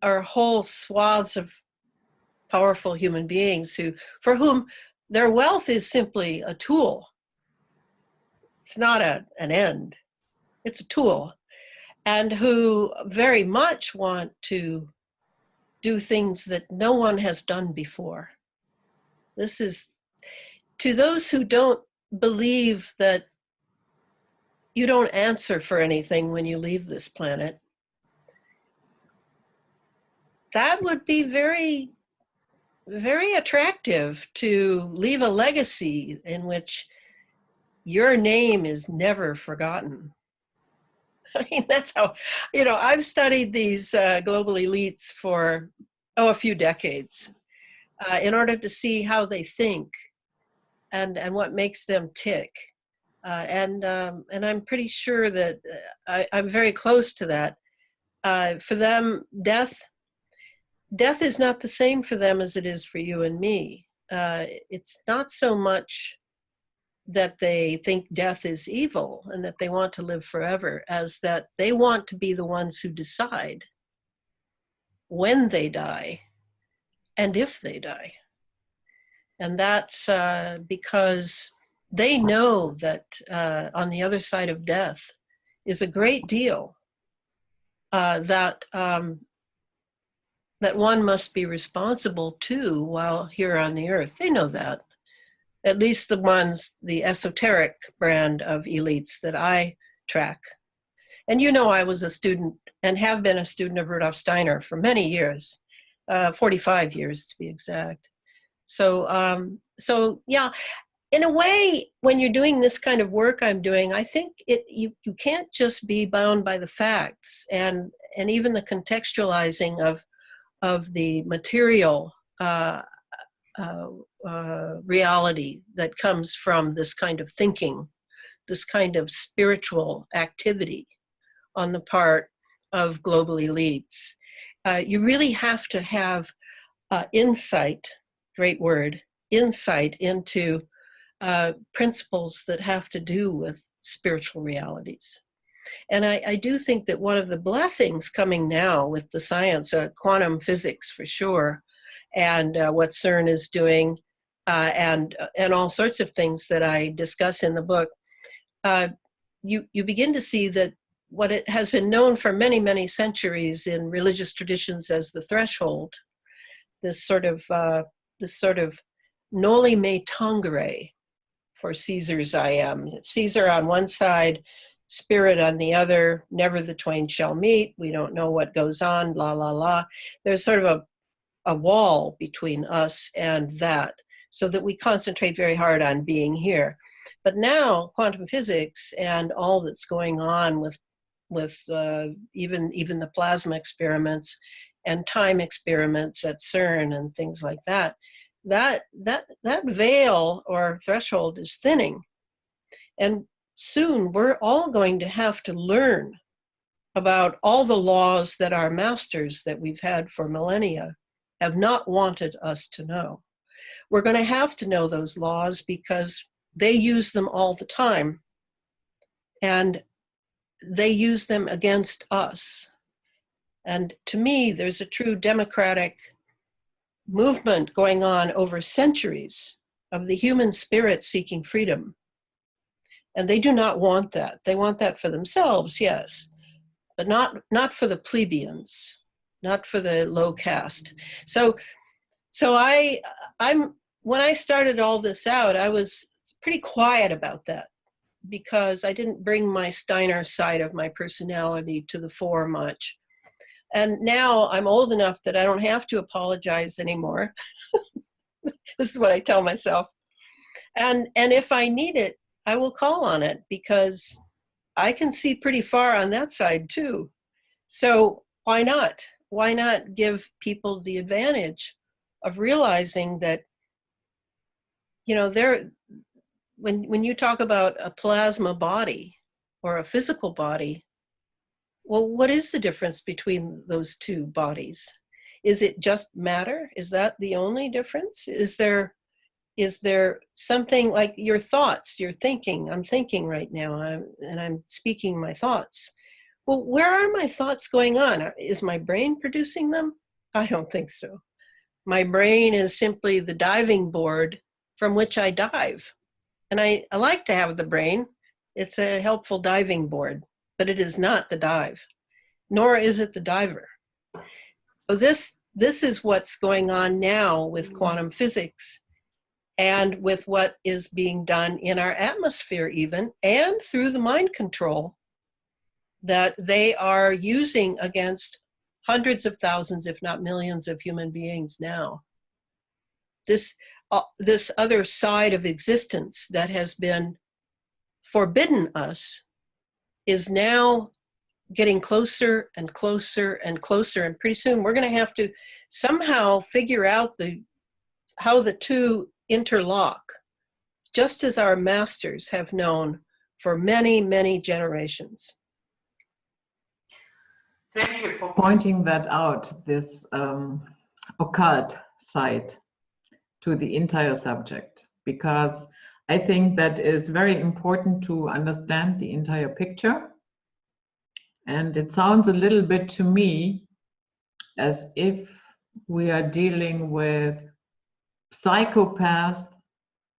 are whole swaths of powerful human beings for whom their wealth is simply a tool. It's not an end. It's a tool. And who very much want to do things that no one has done before. This is, to those who don't believe that you don't answer for anything when you leave this planet, that would be very, very attractive, to leave a legacy in which your name is never forgotten. I mean, that's how, you know, I've studied these global elites for, a few decades in order to see how they think and what makes them tick. And I'm pretty sure that I'm very close to that. For them, death is not the same for them as it is for you and me. It's not so much that they think death is evil and that they want to live forever, as that they want to be the ones who decide when they die and if they die. And that's because they know that on the other side of death is a great deal that one must be responsible to while here on the earth. They know that. At least the esoteric brand of elites that I track. And you know, I was a student and have been a student of Rudolf Steiner for many years, 45 years to be exact. So yeah, in a way, when you're doing this kind of work I'm doing, I think you can't just be bound by the facts and even the contextualizing of the material reality that comes from this kind of thinking, this kind of spiritual activity on the part of global elites. You really have to have insight, great word, insight into principles that have to do with spiritual realities. And I do think that one of the blessings coming now with the science, quantum physics for sure, and what CERN is doing, and all sorts of things that I discuss in the book, you begin to see that what it has been known for many, many centuries in religious traditions as the threshold, this sort of noli me tangere, for Caesar's I am. Caesar on one side, spirit on the other, never the twain shall meet, we don't know what goes on, la, la, la. There's sort of a wall between us and that, so that we concentrate very hard on being here. But now quantum physics and all that's going on with even the plasma experiments and time experiments at CERN and things like that, that veil or threshold is thinning. And soon we're all going to have to learn about all the laws that our masters that we've had for millennia have not wanted us to know. We're going to have to know those laws because they use them all the time, and they use them against us. And to me, there's a true democratic movement going on over centuries of the human spirit seeking freedom. And they do not want that. They want that for themselves, yes, but not for the plebeians, not for the low caste. So I'm when I started all this out, I was pretty quiet about that because I didn't bring my Steiner side of my personality to the fore much. And now I'm old enough that I don't have to apologize anymore. This is what I tell myself. And if I need it, I will call on it because I can see pretty far on that side too. So why not? Why not give people the advantage of realizing that, you know, when you talk about a plasma body or a physical body, well, what is the difference between those two bodies? Is it just matter? Is that the only difference? Is there something like your thoughts, your thinking? I'm thinking right now, and I'm speaking my thoughts. Well, where are my thoughts going on? Is my brain producing them? I don't think so. My brain is simply the diving board from which I dive. And I like to have the brain. It's a helpful diving board, but it is not the dive, nor is it the diver. So this is what's going on now with quantum physics and with what is being done in our atmosphere even, and through the mind control that they are using against hundreds of thousands, if not millions of human beings now. This other side of existence that has been forbidden us is now getting closer and closer and closer. And pretty soon we're going to have to somehow figure out how the two interlock, just as our masters have known for many, many generations. Thank you for pointing that out, this occult side to the entire subject, because I think that is very important to understand the entire picture. And it sounds a little bit to me as if we are dealing with psychopaths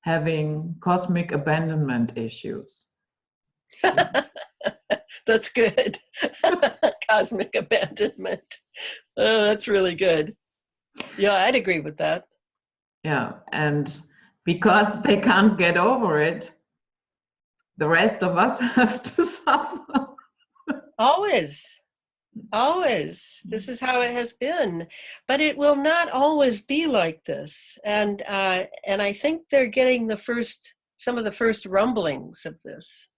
having cosmic abandonment issues. That's good. Cosmic abandonment. Oh, that's really good. Yeah, I'd agree with that. Yeah, and because they can't get over it, the rest of us have to suffer. Always. This is how it has been, but it will not always be like this. And I think they're getting some of the first rumblings of this.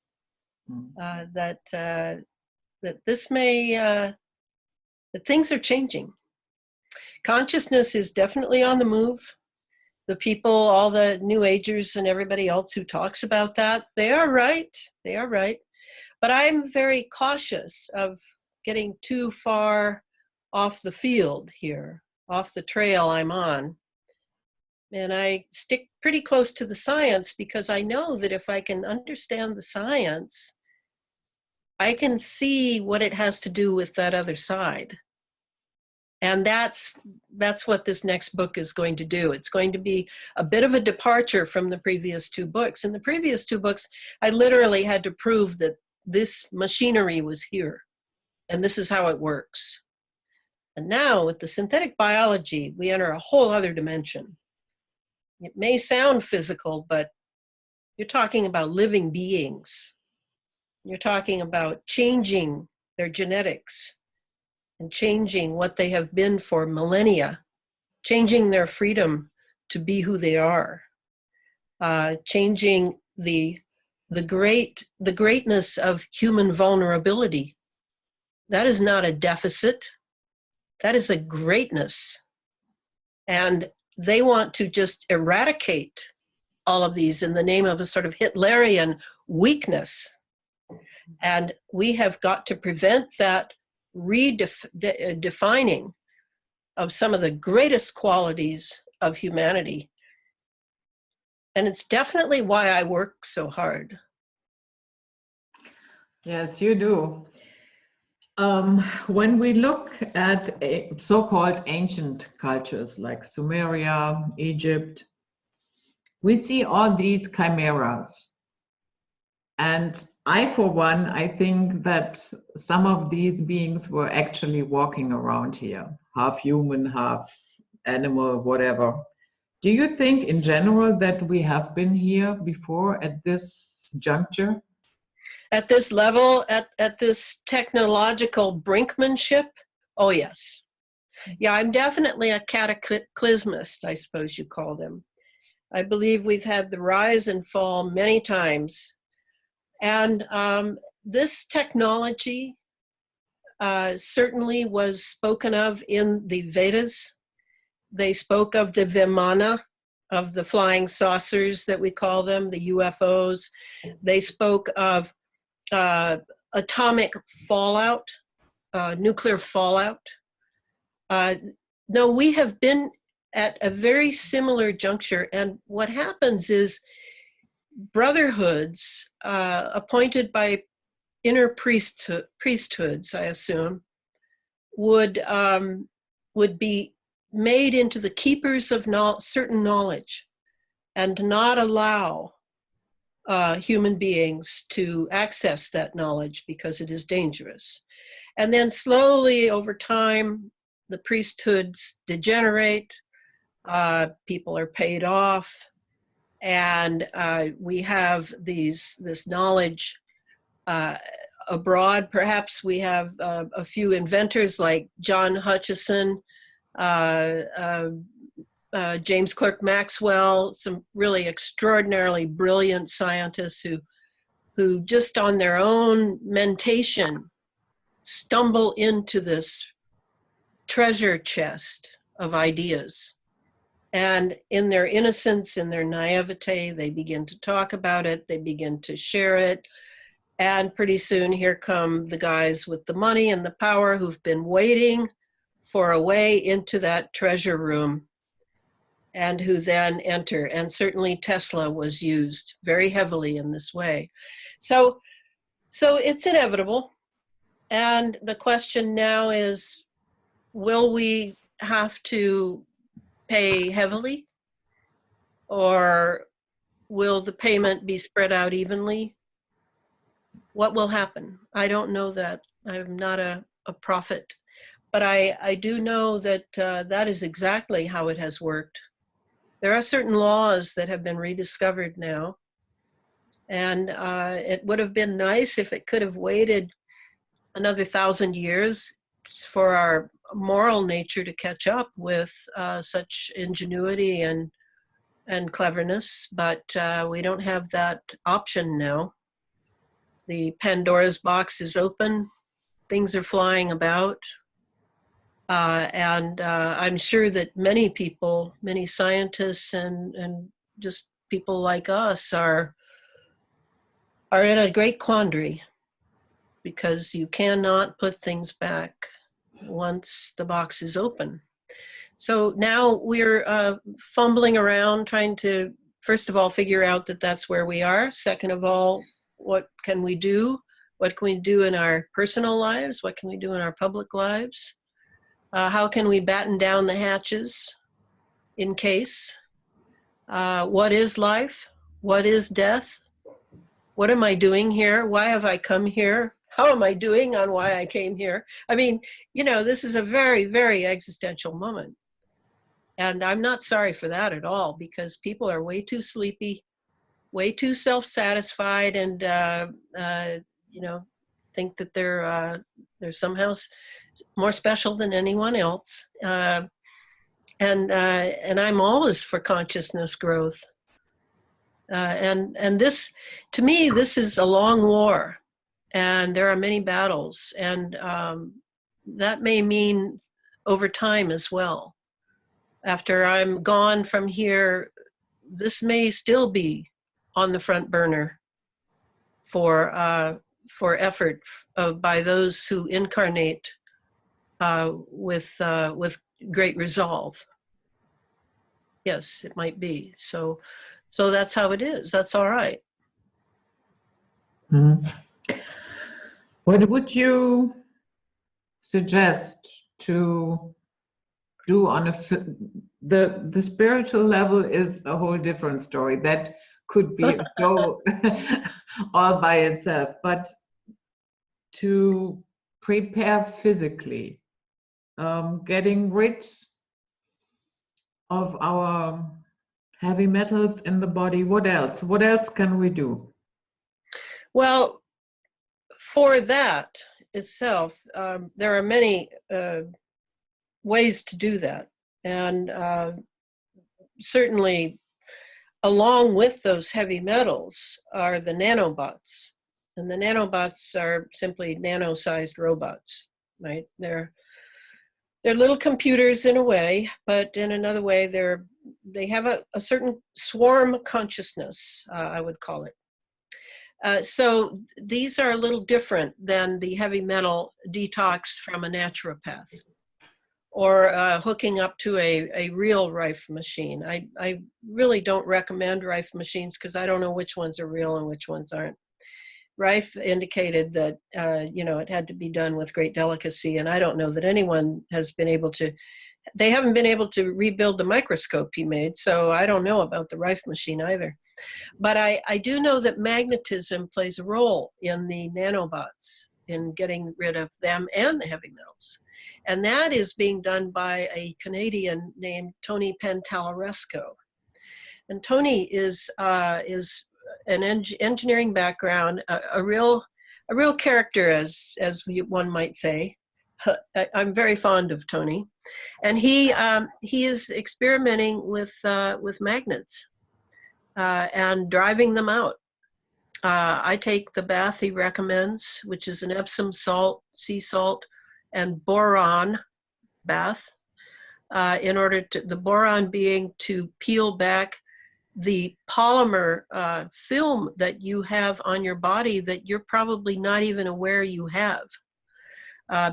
That this may that things are changing. Consciousness is definitely on the move. The people, all the New Agers and everybody else who talks about that, they are right. They are right. But I'm very cautious of getting too far off the field here. off the trail I'm on. And I stick pretty close to the science because I know that if I can understand the science, I can see what it has to do with that other side. And that's what this next book is going to do. It's going to be a bit of a departure from the previous two books. In the previous two books, I literally had to prove that this machinery was here, and this is how it works. And now with the synthetic biology, we enter a whole other dimension. It may sound physical, but you're talking about living beings. You're talking about changing their genetics and changing what they have been for millennia, changing their freedom to be who they are, changing the greatness of human vulnerability. That is not a deficit. That is a greatness. And they want to just eradicate all of these in the name of a sort of Hitlerian weakness. And we have got to prevent that redefining of some of the greatest qualities of humanity. And it's definitely why I work so hard. Yes, you do. When we look at so-called ancient cultures like Sumeria, Egypt, we see all these chimeras. And I, for one, I think that some of these beings were actually walking around here, half human, half animal, whatever. Do you think in general that we have been here before at this juncture? At this level, at this technological brinkmanship? Oh, yes. Yeah, I'm definitely a cataclysmist, I suppose you call them. I believe we've had the rise and fall many times. And this technology certainly was spoken of in the Vedas. They spoke of the Vimana, of the flying saucers that we call them, the UFOs. They spoke of atomic fallout, nuclear fallout. No, we have been at a very similar juncture. And what happens is brotherhoods appointed by inner priesthoods, I assume, would be made into the keepers of certain knowledge and not allow human beings to access that knowledge because it is dangerous. And then slowly over time, the priesthoods degenerate, people are paid off, and we have this knowledge abroad. Perhaps we have a few inventors like John Hutchison, James Clerk Maxwell, some really extraordinarily brilliant scientists who just on their own mentation stumble into this treasure chest of ideas. And in their innocence, in their naivete, they begin to talk about it, they begin to share it. And pretty soon here come the guys with the money and the power who've been waiting for a way into that treasure room and who then enter. And certainly Tesla was used very heavily in this way. So it's inevitable. And the question now is, will we have to pay heavily, or will the payment be spread out evenly? What will happen? I don't know that. I'm not a prophet, but I do know that that is exactly how it has worked. There are certain laws that have been rediscovered now, and it would have been nice if it could have waited another 1,000 years for our moral nature to catch up with such ingenuity and cleverness, but we don't have that option now. The Pandora's box is open, things are flying about, and I'm sure that many people, many scientists and just people like us are in a great quandary, because you cannot put things back once the box is open. So now we're fumbling around trying to, first of all, figure out that that's where we are. Second of all, what can we do? What can we do in our personal lives? What can we do in our public lives? How can we batten down the hatches in case? What is life? What is death? What am I doing here? Why have I come here? How am I doing on why I came here? I mean, you know, this is a very, very existential moment. And I'm not sorry for that at all, because people are way too sleepy, way too self-satisfied, and you know, think that they're somehow more special than anyone else. And I'm always for consciousness growth. And this, to me, this is a long war, and there are many battles, and that may mean over time as well. After I'm gone from here, this may still be on the front burner for effort by those who incarnate with great resolve. Yes, it might be. So that's how it is. That's all right. Mm-hmm. What would you suggest to do on the spiritual level? Is a whole different story. That could be a show all by itself. But to prepare physically, getting rid of our heavy metals in the body. What else? What else can we do? Well, for that itself, there are many ways to do that. And certainly along with those heavy metals are the nanobots. And the nanobots are simply nano-sized robots, right? They're little computers in a way, but in another way, they have a certain swarm consciousness, I would call it. So these are a little different than the heavy metal detox from a naturopath, or hooking up to a real Rife machine. I really don't recommend Rife machines because I don't know which ones are real and which ones aren't. Rife indicated that you know, it had to be done with great delicacy, and I don't know that anyone has been able to. They haven't been able to rebuild the microscope he made, so I don't know about the Rife machine either. But I do know that magnetism plays a role in the nanobots, in getting rid of them and the heavy metals. And that is being done by a Canadian named Tony Pantalaresco. And Tony is an engineering background, a real character, as one might say. I'm very fond of Tony, and he is experimenting with magnets and driving them out. I take the bath he recommends, which is an Epsom salt, sea salt, and boron bath, in order to, the boron being to peel back the polymer film that you have on your body that you're probably not even aware you have.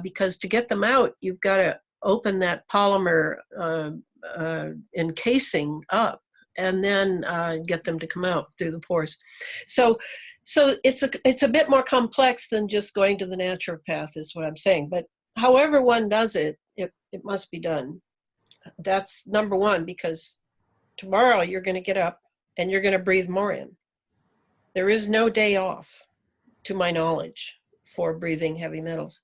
Because to get them out, you've got to open that polymer encasing up and then get them to come out through the pores. So it's a bit more complex than just going to the naturopath, is what I'm saying. But however one does it, it must be done. That's number one, because tomorrow you're going to get up and you're going to breathe more in. There is no day off, to my knowledge, for breathing heavy metals.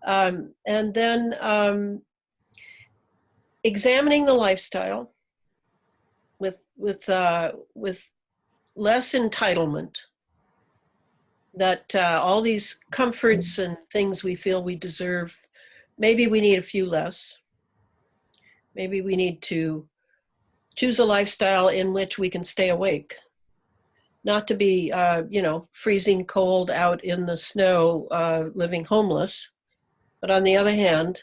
And then examining the lifestyle with less entitlement, that all these comforts and things we feel we deserve, maybe we need a few less. Maybe we need to choose a lifestyle in which we can stay awake, not to be, you know, freezing cold out in the snow, living homeless. But on the other hand,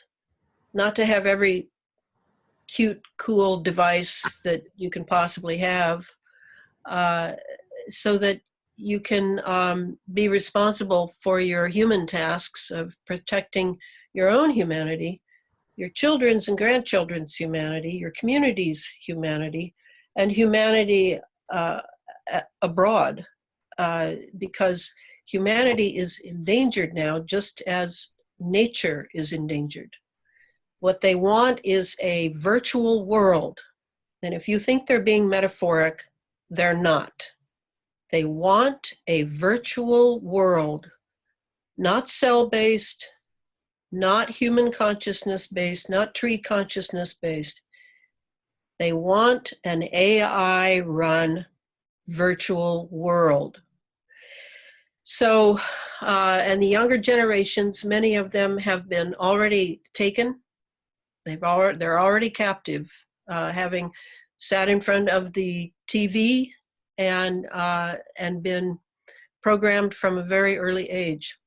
not to have every cute, cool device that you can possibly have, so that you can be responsible for your human tasks of protecting your own humanity your children's and grandchildren's humanity, your community's humanity, and humanity abroad, because humanity is endangered now, just as nature is endangered. What they want is a virtual world. And if you think they're being metaphoric, they're not. They want a virtual world, not cell-based, not human consciousness-based, not tree consciousness-based. They want an AI-run virtual world. So, and the younger generations, many of them have been already taken. They're already captive, having sat in front of the TV and been programmed from a very early age.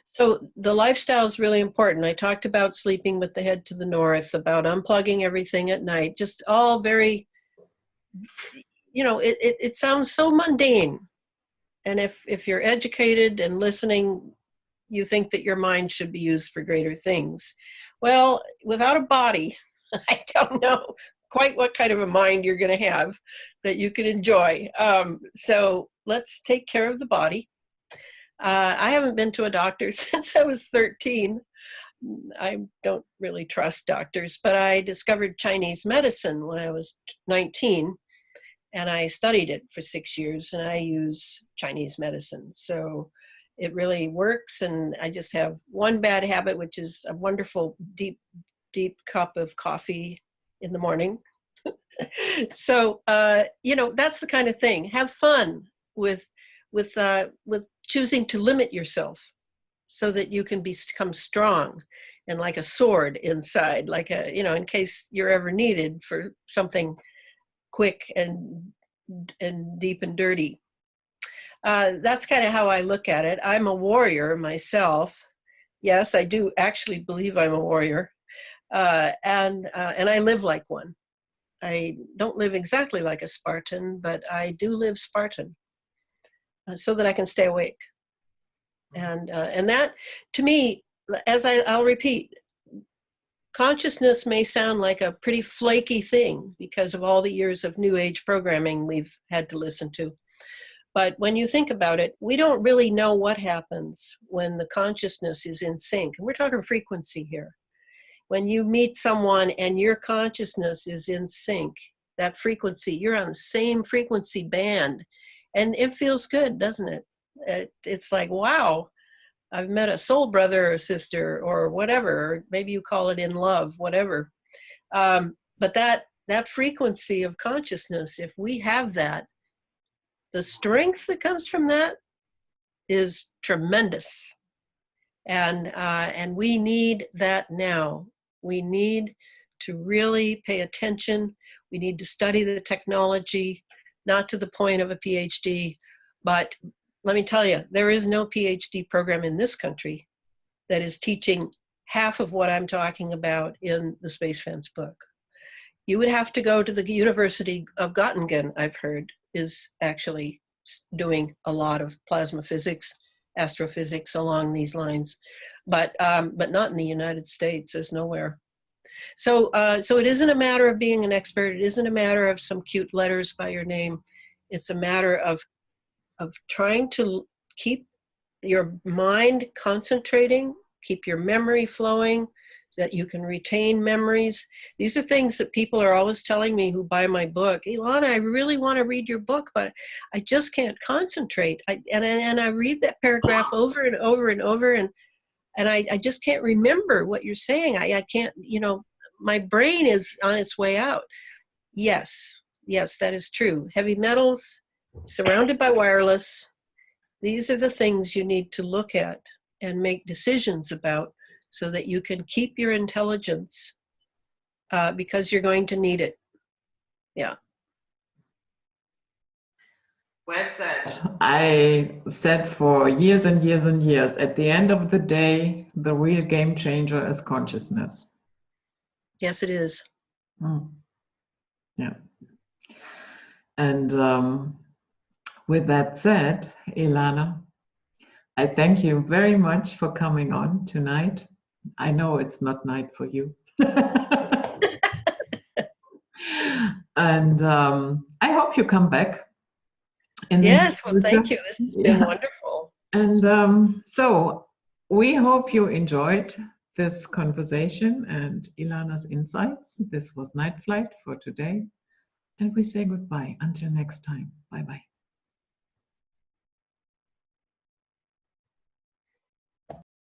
So the lifestyle is really important. I talked about sleeping with the head to the north, about unplugging everything at night, just all very, you know, it sounds so mundane. And if you're educated and listening, you think that your mind should be used for greater things. Well, without a body, I don't know quite what kind of a mind you're going to have that you can enjoy. So let's take care of the body. I haven't been to a doctor since I was 13. I don't really trust doctors, but I discovered Chinese medicine when I was 19, and I studied it for 6 years, and I use Chinese medicine. So it really works, and I just have one bad habit, which is a wonderful deep cup of coffee in the morning. So, you know, that's the kind of thing. Have fun with choosing to limit yourself so that you can become strong and like a sword inside, like a, you know, in case you're ever needed for something quick and deep and dirty. That's kind of how I look at it. I'm a warrior myself. Yes, I do actually believe I'm a warrior. And I live like one. I don't live exactly like a Spartan, but I do live Spartan so that I can stay awake. And that, to me, as I'll repeat, consciousness may sound like a pretty flaky thing because of all the years of New Age programming we've had to listen to. But when you think about it, we don't really know what happens when the consciousness is in sync. And we're talking frequency here. When you meet someone and your consciousness is in sync, that frequency, you're on the same frequency band. And it feels good, doesn't it? It's like, wow, I've met a soul brother or sister or whatever, or maybe you call it in love, whatever. But that frequency of consciousness, if we have that, the strength that comes from that is tremendous. And we need that now. We need to really pay attention. We need to study the technology, not to the point of a PhD, but let me tell you, there is no PhD program in this country that is teaching half of what I'm talking about in the Space Fence book. You would have to go to the University of Göttingen, I've heard, is actually doing a lot of plasma physics, astrophysics along these lines, but not in the United States. There's nowhere. So it isn't a matter of being an expert. It isn't a matter of some cute letters by your name. It's a matter of trying to keep your mind concentrating, keep your memory flowing, that you can retain memories. These are things that people are always telling me who buy my book. Elana, I really want to read your book, but I just can't concentrate. And I read that paragraph over and over and over, and I just can't remember what you're saying. I can't, you know, my brain is on its way out. Yes, that is true. Heavy metals, surrounded by wireless, these are the things you need to look at and make decisions about so that you can keep your intelligence because you're going to need it. Yeah. Well said. I said for years and years and years, at the end of the day, the real game changer is consciousness. Yes, it is. Yeah. And with that said, Elana, I thank you very much for coming on tonight. I know it's not night for you. And I hope you come back. Yes, well, thank you. This has been wonderful. And so we hope you enjoyed this conversation and Elana's insights. This was Night Flight for today. And we say goodbye until next time. Bye-bye.